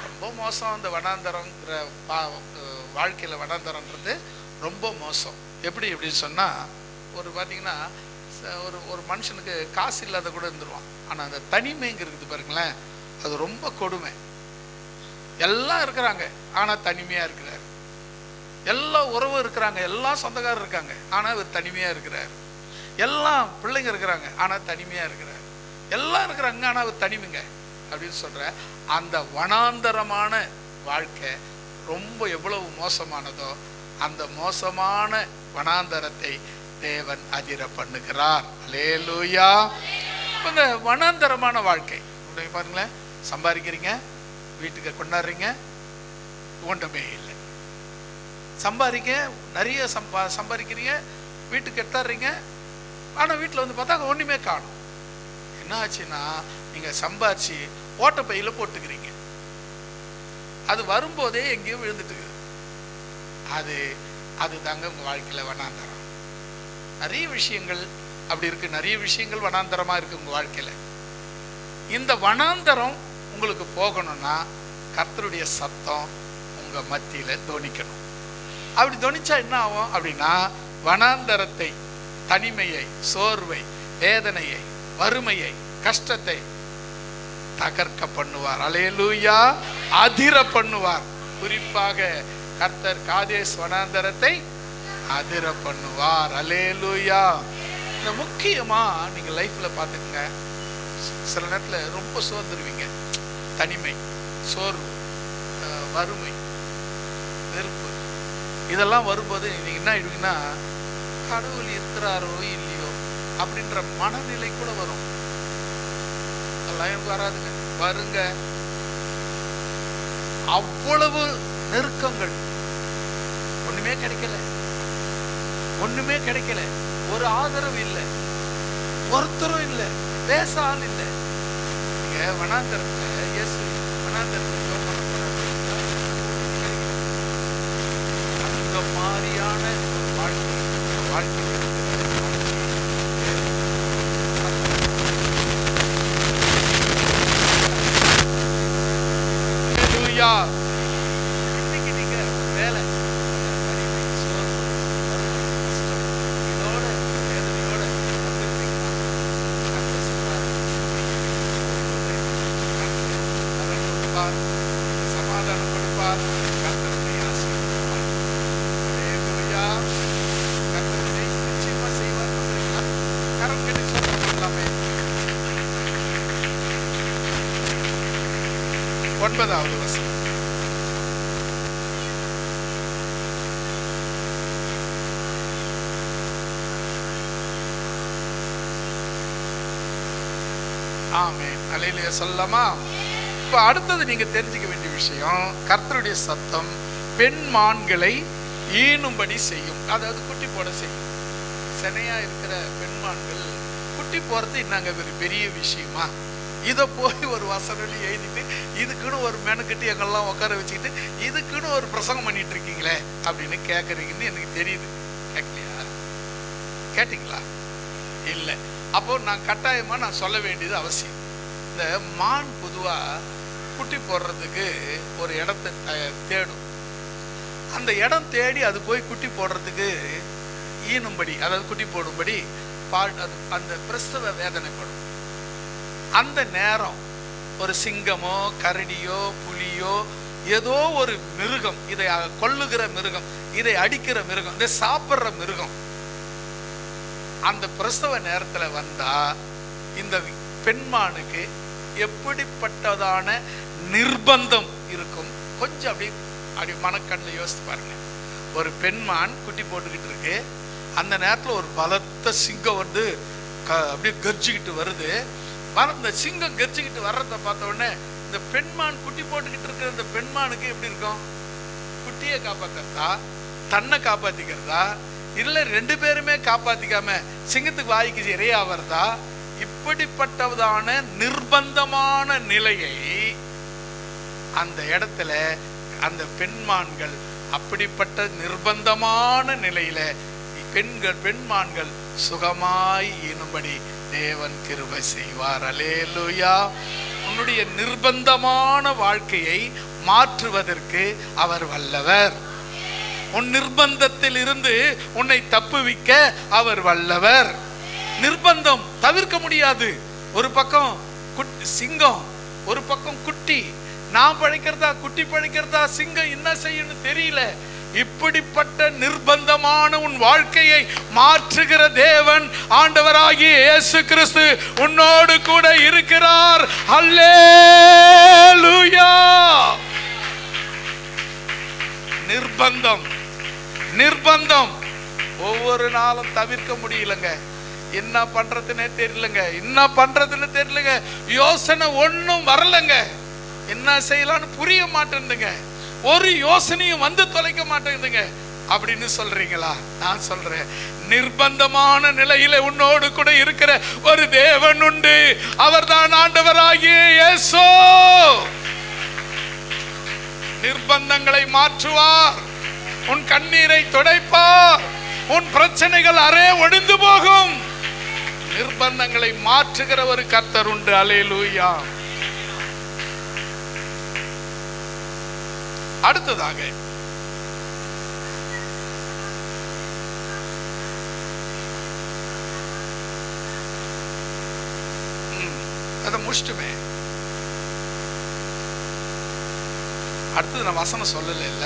ரொம்ப மோசம் அந்த வனாந்தரங்கிற வாழ்க்கையில். வனாந்தரன்றது ரொம்ப மோசம். எப்படின்னு சொன்னால், ஒரு பார்த்தீங்கன்னா ஒரு மனுஷனுக்கு காசு இல்லாத கூட இருந்துருவான். ஆனால் அந்த தனிமைங்கிறது பாருங்களேன், அது ரொம்ப கொடுமை. எல்லாம் இருக்கிறாங்க ஆனால் தனிமையாக இருக்கிறார். எல்லா உறவும் இருக்கிறாங்க, எல்லாம் சொந்தக்காரர் இருக்காங்க ஆனால் அவர் தனிமையாக இருக்கிறார். எல்லாம் பிள்ளைங்க இருக்கிறாங்க ஆனால் தனிமையாக இருக்கிறார். எல்லாம் இருக்கிறாங்க ஆனால் அவர் தனிமைங்க அப்படின்னு சொல்கிற அந்த வனாந்தரமான வாழ்க்கை ரொம்ப எவ்வளவு மோசமானதோ அந்த மோசமான வனாந்தரத்தை தேவன் அதிர பண்ணுகிறார். அல்லேலூயா. இந்த வனாந்தரமான வாழ்க்கை பாருங்களேன், சம்பாதிக்கிறீங்க, வீட்டுக்கு கொண்டாடுறீங்க, ஒன்றுமே இல்லை. சம்பாதிக்க நிறைய சம்பாதிக்கிறீங்க, வீட்டுக்கு எடுத்துறீங்க, ஆனால் வீட்டில் வந்து பார்த்தா ஒன்றுமே காணும். என்ன ஆச்சுன்னா, நீங்கள் சம்பாதிச்சு ஓட்டப்பையில் போட்டுக்கிறீங்க. அது வரும்போதே எங்கேயும் விழுந்துட்டு அது தாங்க உங்கள் வாழ்க்கையில் வனாந்தரம். நிறைய விஷயங்கள் அப்படி இருக்கு. நிறைய விஷயங்கள் வனாந்தரமாக இருக்கு உங்கள் வாழ்க்கையில். இந்த வனாந்தரம் உங்களுக்கு போகணும்னா கர்த்தருடைய சத்தம் உங்கள் மத்தியில் தொனிக்கணும். அப்படி தொனிச்சா என்ன ஆகும் அப்படின்னா, வனாந்தரத்தை, தனிமையை, சோர்வை, வேதனையை, வறுமையை, கஷ்டத்தை தகர்க்க பண்ணுவார். அல்லேலூயா. அதிர பண்ணுவார். குறிப்பாக கர்த்தர் காதேஸ் வனாந்தரத்தை அதிர பண்ணுவார். அல்லேலூயா. இந்த முக்கியமா நீங்க லைஃப்ல பாத்துக்கங்க, சில நேரத்தில் ரொம்ப சோர்ந்துருவீங்க. தனிமை, சோர்வு, வறுமை, வெறுப்பு இதெல்லாம் வரும்போது நீங்க என்ன ஆயிடுவீங்கன்னா, கடவுள் இருக்கிறாரோ இல்லையோ அப்படின்ற மனநிலை கூட வரும். அதெல்லாம் எனக்கு வராதுங்க, வருங்க. அவ்வளவு நெருக்கங்கள், ஒண்ணுமே கிடைக்கல, ஒண்ணுமே கிடைக்கல, ஒரு ஆதரவு இல்லை, ஒருத்தரும் இல்லை, பேச ஆள் இல்லை. நீங்க வனாந்தரத்துல இயேசு வனாந்தரத்துல அந்த மாதிரியான வாழ்க்கை இன்னைக்கு நீங்க வேலை, இதோட வேதனையோட கொடுப்பார், சமாதானம் கொடுப்பார். கர்த்தருடைய ஆசீர்வாதம் கர்த்தருடைய நிச்சயமா செய்வார். கரம் கட்டி சொல்லலாமே. 9வது வசனம். ஆமென். அல்லேலூயா சொல்லலாமா? இப்போ அடுத்தது நீங்க தெரிஞ்சுக்க வேண்டிய விஷயம், கர்த்தருடைய சத்தம் பெண் மான்களை ஈனும்படி செய்யும். அதாவது குட்டி போட செய்யும். செனையா இருக்கிற பெண்மான்கள் குட்டி போறது என்னங்க ஒரு பெரிய விஷயமா? இதை போய் ஒரு வசனி எழுதிட்டு இதுக்குன்னு ஒரு மெனக்கட்டி எங்கெல்லாம் உட்கார வச்சுக்கிட்டு இதுக்குன்னு ஒரு பிரசங்கம் பண்ணிட்டு இருக்கீங்களே அப்படின்னு கேட்குறீங்கன்னு எனக்கு தெரியுது. கேட்கலையா? கேட்டீங்களா? இல்லை. அப்போ நான் கட்டாயமாக நான் சொல்ல வேண்டியது அவசியம். இந்த மான் பொதுவாக குட்டி போடுறதுக்கு ஒரு இடத்தை தேடும். அந்த இடம் தேடி அது போய் குட்டி போடுறதுக்கு ஈனும்படி, அதாவது குட்டி போடும்படி அந்த பிரசவ வேதனைப்படும். அந்த நேரம் ஒரு சிங்கமோ கரடியோ புலியோ ஏதோ ஒரு மிருகம், இதை கொல்லுகிற மிருகம், இதை அடிக்கிற மிருகம், இதை சாப்பிட்ற மிருகம் அந்த பிரசவ நேரத்தில் வந்தா இந்த பெண்மானுக்கு எப்படிப்பட்டதான நிர்பந்தம் இருக்கும்? கொஞ்சம் அப்படி மனக்கண்ணில் யோசித்து பாருங்க. ஒரு பெண்மான் குட்டி போட்டுக்கிட்டு இருக்கு. அந்த நேரத்தில் ஒரு பலத்த சிங்கம் வந்து அப்படியே கர்ஜிக்கிட்டு வருது. அந்த சிங்கம் கர்ஜிக்கிட்டு வர்றதை பார்த்த உடனே இந்த பெண்மான் குட்டி போட்டுக்கிட்டு இருக்கிற இந்த பெண்மானுக்கு எப்படி இருக்கும்? குட்டியை காப்பாத்துறதா, தன்னை காப்பாத்திக்கிறதா, இல்லை ரெண்டு பேருமே காப்பாத்திக்காம சிங்கத்துக்கு வாய்க்கு இரையா வருதா? இப்படிப்பட்டதான நிர்பந்தமான நிலையை அந்த இடத்துல அந்த பெண்மான்கள் அப்படிப்பட்ட நிர்பந்தமான நிலையில பெண்மான்கள் சுகமாய் ஈனும்படி தேவன் கிருபை செய்வார். அல்லேலூயா. உன்னுடைய நிர்பந்தமான வாழ்க்கையை மாற்றுவதற்கு அவர் வல்லவர். உன் நிர்பந்தத்தில் இருந்து உன்னை தப்புவிக்க அவர் வல்லவர். நிர்பந்தம் தவிர்க்க முடியாது. ஒரு பக்கம் சிங்கம், ஒரு பக்கம் குட்டி. நான் பழைக்கிறதா குட்டி பழைக்கிறதா சிங்கம் என்ன செய்யணும் தெரியல. இப்படிப்பட்ட நிர்பந்தமான உன் வாழ்க்கையை மாற்றுகிற தேவன் ஆண்டவராகிய இயேசு கிறிஸ்து உன்னோடு கூட இருக்கிறார். அல்லேலூயா. நிர்பந்தம் ஒவ்வொரு நாளும் தவிர்க்க முடியலங்க. என்ன பண்றதுன்னே தெரியலங்க. யோசனை ஒன்னும் வரலங்க. என்ன செய்யலாம்னு புரிய மாட்டேங்குதுங்க. ஒரு யோசனையும் வந்து தொலைக்க மாட்டேங்குதுங்க அப்படின்னு சொல்றீங்களா? நான் சொல்றேன், நிர்பந்தமான நிலையில உன்னோடு கூட இருக்கிற ஒரு தேவன் உண்டு. அவர்தான் ஆண்டவராகிய இயேசு. நிர்பந்தங்களை மாற்றுவார். உன் கண்ணீரை துடைப்பார். உன் பிரச்சனைகள் அறே ஒழிந்து போகும். நிர்பந்தங்களை மாற்றுகிற ஒரு கர்த்தர் உண்டு. அல்லேலூயா. அடுத்ததாக அதை முடிச்சுட்டுமே. அடுத்தது நான் வசனம் சொல்லல இல்ல,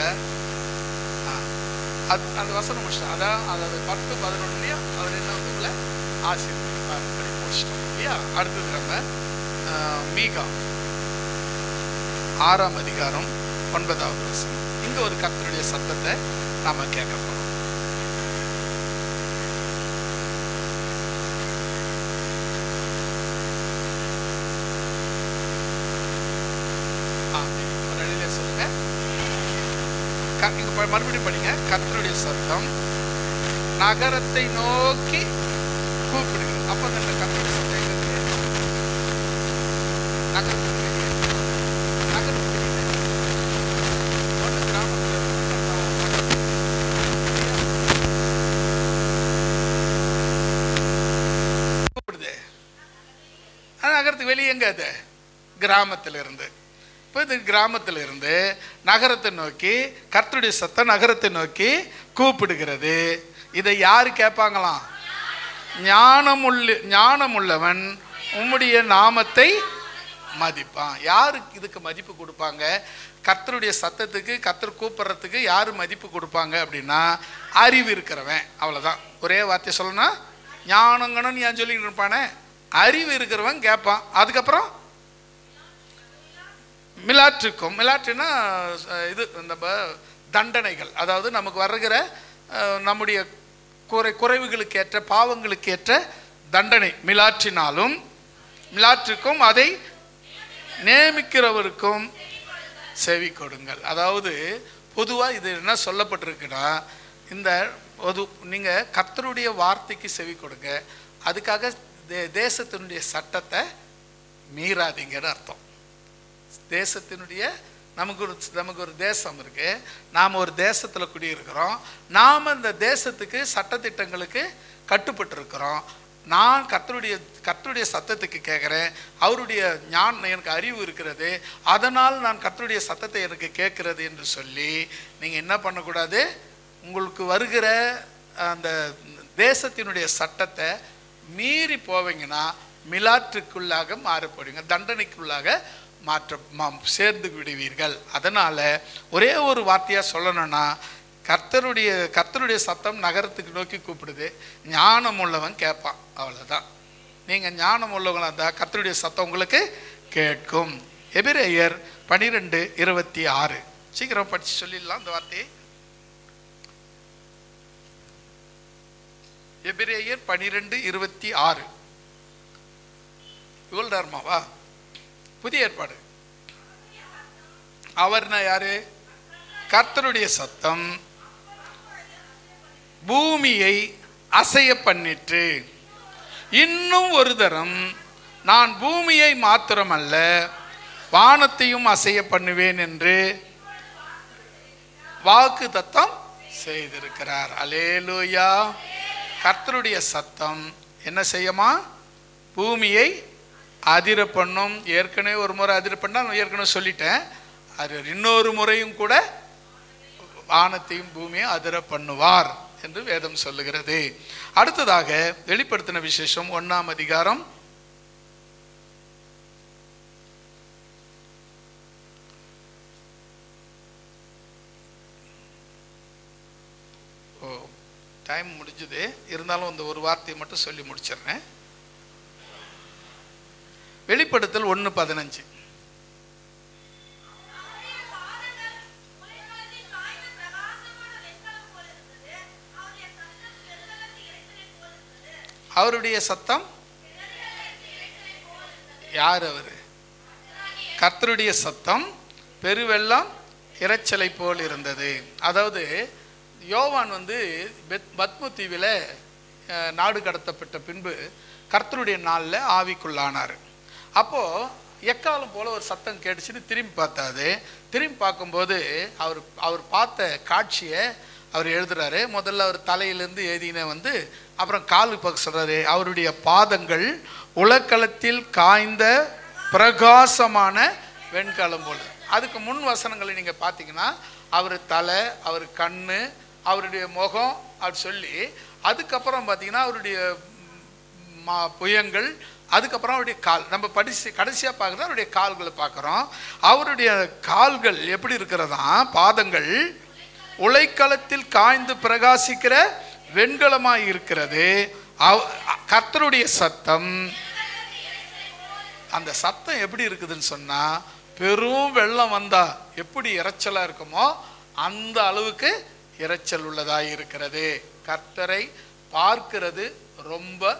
அந்த வசனம் முடிச்சிட்டேன். அதான் அதாவது 10-11 அவர் என்ன வந்து ஆசீர்வதிப்பார் அப்படி முடிச்சிட்டோம் இல்லையா? அடுத்தது நம்ம மீகா 6ஆம் அதிகாரம் 9வது வசனம். இங்க ஒரு கர்த்தருடைய சத்தத்தை நாம கேட்க போறோம். சொல்லுங்க, மறுபடியும் படிங்க. கர்த்தருடைய சத்தம் நகரத்தை நோக்கி கூப்பிடுகிறது. அப்ப அந்த கர்த்தருடைய சத்தம் எங்க நகரத்துக்கு கூப்பிடுது. நகரத்துக்கு வெளியே எங்க? அது கிராமத்திலிருந்து. இப்போ இது கிராமத்திலிருந்து நகரத்தை நோக்கி கர்த்தருடைய சத்தம் நகரத்தை நோக்கி கூப்பிடுகிறது. இதை யாரு கேட்பாங்களாம்? ஞானமுள்ளவன் உம்முடைய நாமத்தை மதிப்பான். யாருக்கு இதுக்கு மதிப்பு கொடுப்பாங்க? கர்த்தருடைய சத்தத்துக்கு, கர்த்தர் கூப்பிடுறதுக்கு யாரு மதிப்பு கொடுப்பாங்க அப்படின்னா, அறிவு இருக்கிறவன். அவ்வளோதான். ஒரே வார்த்தை சொல்லணும்னா ஞானங்கன்னு ஏன் சொல்லிட்டு இருப்பானே, அறிவு இருக்கிறவன் கேட்பான். அதுக்கப்புறம் மிலாற்றுனா இது இந்த தண்டனைகள், அதாவது நமக்கு வருகிற நம்முடைய குறைவுகளுக்கு ஏற்ற பாவங்களுக்கு ஏற்ற தண்டனை மிலாற்றுக்கும் அதை நியமிக்கிறவருக்கும் செவி கொடுங்கள். அதாவது பொதுவாக இது என்ன சொல்லப்பட்டிருக்குன்னா, இந்த நீங்கள் கர்த்தருடைய வார்த்தைக்கு செவி கொடுங்க, அதுக்காக தேசத்தினுடைய சட்டத்தை மீறாதீங்கன்னு அர்த்தம். தேசத்தினுடைய நமக்கு ஒரு தேசம் இருக்கு, நாம் ஒரு தேசத்தில் குடியிருக்கிறோம். நாம் அந்த தேசத்துக்கு சட்டத்திட்டங்களுக்கு கட்டுப்பட்டு இருக்கிறோம். நான் கர்த்தருடைய சத்தத்துக்கு கேட்குறேன். அவருடைய எனக்கு அறிவு இருக்கிறது, அதனால் நான் கர்த்தருடைய சத்தத்தை எனக்கு கேட்கிறது என்று சொல்லி நீங்கள் என்ன பண்ணக்கூடாது? உங்களுக்கு வருகிற அந்த தேசத்தினுடைய சட்டத்தை மீறி போவீங்கன்னா மிலாற்றுக்குள்ளாக மாறப்படுவீங்க, தண்டனைக்குள்ளாக சேர்ந்து விடுவீர்கள். அதனால ஒரே ஒரு வார்த்தையா சொல்லணும்னா, கர்த்தருடைய சத்தம் நகரத்துக்கு நோக்கி கூப்பிடுது. ஞானம் உள்ளவன் கேட்பான். அவ்வளவுதான். நீங்க ஞானம் உள்ளவங்களா இருந்தா கர்த்தருடைய சத்தம் உங்களுக்கு கேட்கும். எபிரேயர் 12:26. சீக்கிரம் படிச்சு சொல்லிடலாம் அந்த வார்த்தையை. எபிரேயர் 12:26. இவ்வளவு நேரமாவா? புதிய ஏற்பாடு. அவர்னா யாரு? கர்த்தருடைய சத்தம் பூமியை அசைய பண்ணிற்று. இன்னும் ஒரு தரம் நான் பூமியை மாத்திரமல்ல வானத்தையும் அசைய பண்ணுவேன் என்று வாக்கு தத்தம் செய்திருக்கிறார். அல்லேலூயா. கர்த்தருடைய சத்தம் என்ன செய்யுமா? பூமியை அதிர பண்ணும். ஏற்கனவே ஒரு முறை அதிர பண்ணா, ஏற்கனவே சொல்லிட்டேன். அது இன்னொரு முறையும் கூட வானத்தையும் பூமியை அதிர பண்ணுவார் என்று வேதம் சொல்லுகிறது. அடுத்ததாக வெளிப்படுத்தின விசேஷம் 1ஆம் அதிகாரம் டைம் முடிஞ்சது, இருந்தாலும் இந்த ஒரு வார்த்தையை மட்டும் சொல்லி முடிச்சிடுறேன். வெளிப்படுத்தல் 1:15. அவருடைய சத்தம் யார்? அவரு கர்த்தருடைய சத்தம் பெருவெள்ளம் இரைச்சலை போல் இருந்தது. அதாவது யோவான் பத்மு தீவில் நாடு கடத்தப்பட்ட பின்பு கர்த்தருடைய நாளில் ஆவிக்குள்ளானார். அப்போது எக்காலம் போல் ஒரு சத்தம் கேட்டுச்சுன்னு திரும்பி பார்த்தாது. திரும்பி பார்க்கும்போது அவர் பார்த்த காட்சியை அவர் எழுதுறாரு. முதல்ல அவர் தலையிலேருந்து எழுதின அப்புறம் கால் பார்க்க சொல்கிறாரு. அவருடைய பாதங்கள் உலக்களத்தில் காய்ந்த பிரகாசமான வெண்கலம் போல். அதுக்கு முன் வசனங்களை நீங்கள் பார்த்தீங்கன்னா அவர் தலை, அவர் கண், அவருடைய முகம் அப்படி சொல்லி, அதுக்கப்புறம் பார்த்தீங்கன்னா அவருடைய புயங்கள், அதுக்கப்புறம் அவருடைய கால். நம்ம கடைசியாக பார்க்குறது அவருடைய கால்களை பார்க்குறோம். அவருடைய கால்கள் எப்படி இருக்கிறதா? பாதங்கள் உலைக்களத்தில் காய்ந்து பிரகாசிக்கிற வெண்கலமாய் இருக்கிறது. கர்த்தருடைய சத்தம், அந்த சத்தம் எப்படி இருக்குதுன்னு சொன்னா, பெரும் வெள்ளம் வந்தா எப்படி இரைச்சலா இருக்குமோ அந்த அளவுக்கு இரைச்சல் உள்ளதாய் இருக்கிறது. கர்த்தரை பார்க்கிறது ரொம்ப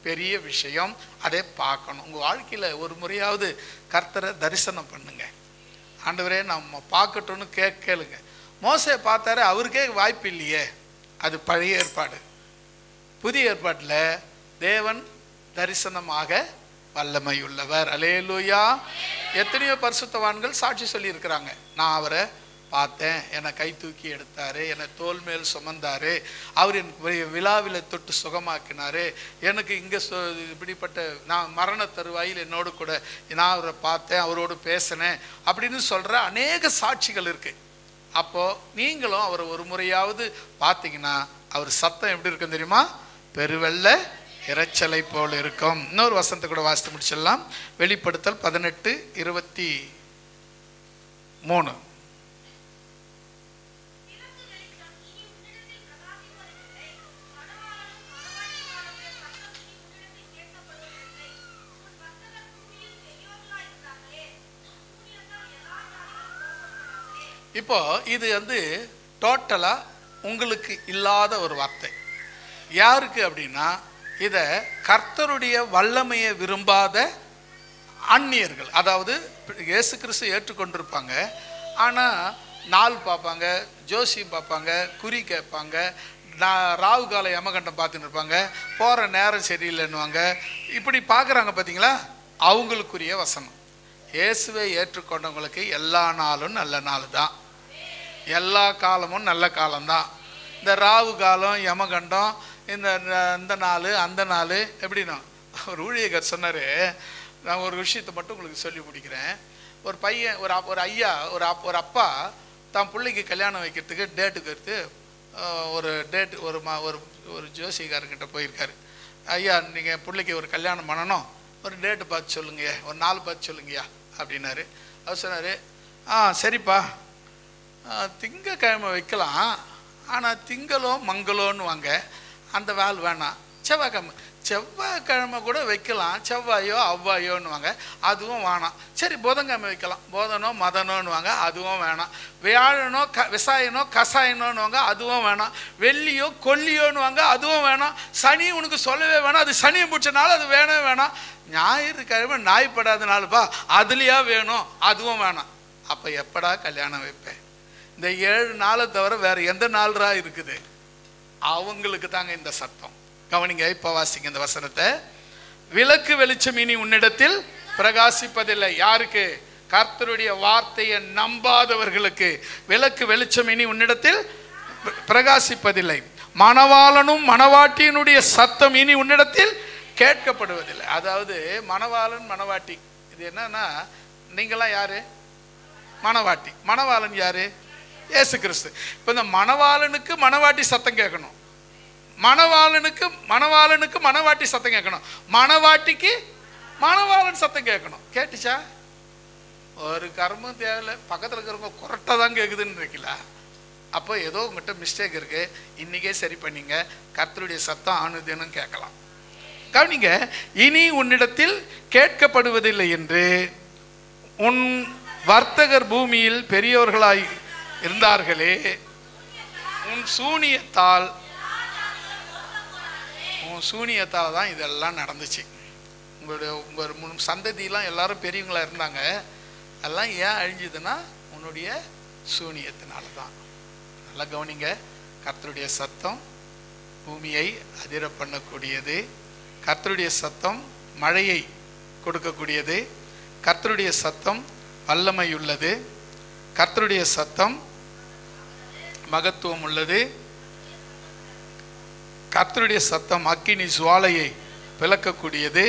பெரிய விஷயம். அதை பார்க்கணும். உங்க வாழ்க்கையில ஒரு முறையாவது கர்த்தரை தரிசனம் பண்ணுங்க. ஆண்டவரே நம்ம பார்க்கட்டும்னு கேளுங்க. மோசே பார்த்தாரு, அவருக்கே வாய்ப்பு இல்லையே. அது பழைய ஏற்பாடு. புதிய ஏற்பாட்டில் தேவன் தரிசனமாக வல்லமை உள்ளவர். அல்லேலூயா. எத்தனையோ பரிசுத்தவான்கள் சாட்சி சொல்லி இருக்கிறாங்க. நான் அவரை பார்த்தேன், என்னை கை தூக்கி எடுத்தாரு, என்னை தோல் மேல் சுமந்தாரு, அவர் என் விழாவில் தொட்டு சுகமாக்கினாரு, எனக்கு இங்கே இப்படிப்பட்ட நான் மரண தருவாயில் என்னோடு கூட நான் அவரை பார்த்தேன், அவரோடு பேசினேன் அப்படின்னு சொல்கிற அநேக சாட்சிகள் இருக்குது. அப்போது நீங்களும் அவரை ஒரு முறையாவது பார்த்தீங்கன்னா அவர் சத்தம் எப்படி இருக்கும் தெரியுமா? பெருவெள்ள இரைச்சலை போல் இருக்கும். இன்னொரு வசனத்தை கூட வாசித்து முடிச்சிடலாம். வெளிப்படுத்தல் 18:23. இப்போ இது டோட்டலா உங்களுக்கு இல்லாத ஒரு வார்த்தை. யாருக்கு அப்படின்னா, இதை கர்த்தருடைய வல்லமையை விரும்பாத அந்நியர்கள், அதாவது இயேசு கிறிஸ்து ஏற்றுக்கொண்டிருப்பாங்க, ஆனால் நாள் பார்ப்பாங்க, ஜோசியம் பார்ப்பாங்க, குறி கேட்பாங்க, ராகு கால யமகண்டம் பார்த்துன்னு இருப்பாங்க, போகிற நேரம் சரியில்லைன்னுவாங்க. இப்படி பார்க்குறாங்க பார்த்தீங்களா? அவங்களுக்குரிய வசனம். இயேசுவை ஏற்றுக்கொண்டவங்களுக்கு எல்லா நாளும் நல்ல நாள் தான், எல்லா காலமும் நல்ல காலம்தான். இந்த ராகு காலம், யமகண்டம், இந்த நாள் அந்த நாள் எப்படின்னா, ஒரு ஊழியர் சொன்னார். நான் ஒரு விஷயத்தை மட்டும் உங்களுக்கு சொல்லி முடிக்கிறேன். ஒரு பையன், ஒரு ஐயா, ஒரு அப்பா தான் பிள்ளைக்கு கல்யாணம் வைக்கிறதுக்கு டேட்டுக்கு எடுத்து ஒரு ஒரு ஜோசிகாரங்கிட்ட போயிருக்காரு. ஐயா, நீங்கள் பிள்ளைக்கு ஒரு கல்யாணம் பண்ணணும், ஒரு டேட்டு பார்த்து சொல்லுங்கய்யா, ஒரு நாள் பார்த்து சொல்லுங்கய்யா அப்படின்னாரு. அவர் சொன்னார், சரிப்பா, திங்கக்கிழமை வைக்கலாம், ஆனால் திங்களோ மங்களோன்னு வாங்க, அந்த வேல் வேணாம். செவ்வாய்க்கிழமை கூட வைக்கலாம், செவ்வாயோ அவ்வாயோன்னு வாங்க, அதுவும் வேணாம். சரி, புதன்கிழமை வைக்கலாம், புதனோ மதனோன்னு வாங்க, அதுவும் வேணாம். வியாழனோ விசாயனோ கசாயனோன்னு வாங்க, அதுவும் வேணாம். வெள்ளியோ கொல்லியோன்னு வாங்க, அதுவும் வேணாம். சனி உனக்கு சொல்லவே வேணாம், அது சனியை பிடிச்சனால அது வேணவே வேணாம். ஞாயிற்றுக்கிழமை நாய்ப்படாத நாளுப்பா, அதுலையா வேணும், அதுவும் வேணாம். அப்போ எப்படா கல்யாணம் வைப்பேன்? இந்த 7 நாளை தவிர வேற எந்த நாள்ரா இருக்குது? அவங்களுக்கு தாங்க இந்த சத்தம். கவனிங்க, இப்போ வாசிங்க இந்த வசனத்தை. விளக்கு வெளிச்சம் இனி உன்னிடத்தில் பிரகாசிப்பதில்லை. யாருக்கு? கர்த்தருடைய வார்த்தையை நம்பாதவர்களுக்கு. விளக்கு வெளிச்சம் இனி உன்னிடத்தில் பிரகாசிப்பதில்லை. மணவாளனும் மணவாட்டியினுடைய சத்தம் இனி உன்னிடத்தில் கேட்கப்படுவதில்லை. அதாவது மணவாளன் மணவாட்டி இது என்னன்னா, நீங்களாம் யாரு? மணவாட்டி. மணவாளன் யாரு? இயேசு கிறிஸ்து. இப்போ இந்த மணவாளனுக்கு மணவாட்டி சத்தம் கேட்கணும், மணவாளனுக்கு மணவாட்டி சத்தம் கேட்கணும், மணவாட்டிக்கு மணவாளன் சத்தம் கேட்கணும். கேட்டுச்சா? ஒரு கர்மம் தேவையில்லை, பக்கத்தில் இருக்கிறவங்க கொரட்டை தான் கேட்குதுன்னு இருக்கல. அப்போ ஏதோ உங்கள்கிட்ட மிஸ்டேக் இருக்கு, இன்னைக்கே சரி பண்ணிங்க, கர்த்தருடைய சத்தம் ஆணுதுன்னு கேட்கலாம். கவனிங்க, இனி உன்னிடத்தில் கேட்கப்படுவதில்லை என்று உன் வர்த்தகர் பூமியில் பெரியவர்களாய் இருந்தார்களே, உன் சூனியத்தால் தான் இதெல்லாம் நடந்துச்சு. உங்கள் சந்ததியெல்லாம் எல்லாரும் பெரியவங்களா இருந்தாங்க, எல்லாம் ஏன் அழிஞ்சுதுன்னா உன்னுடைய சூனியத்தினால தான். நல்லா கவனிங்க, கர்த்தருடைய சத்தம் பூமியை அதிர பண்ணக்கூடியது, கர்த்தருடைய சத்தம் மழையை கொடுக்கக்கூடியது, கர்த்தருடைய சத்தம் வல்லமை உள்ளது, கர்த்தருடைய சத்தம் மகத்துவம் உள்ளது, கர்த்தருடைய சத்தம் அக்கினி ஜுவாலையை விளக்கக்கூடியது,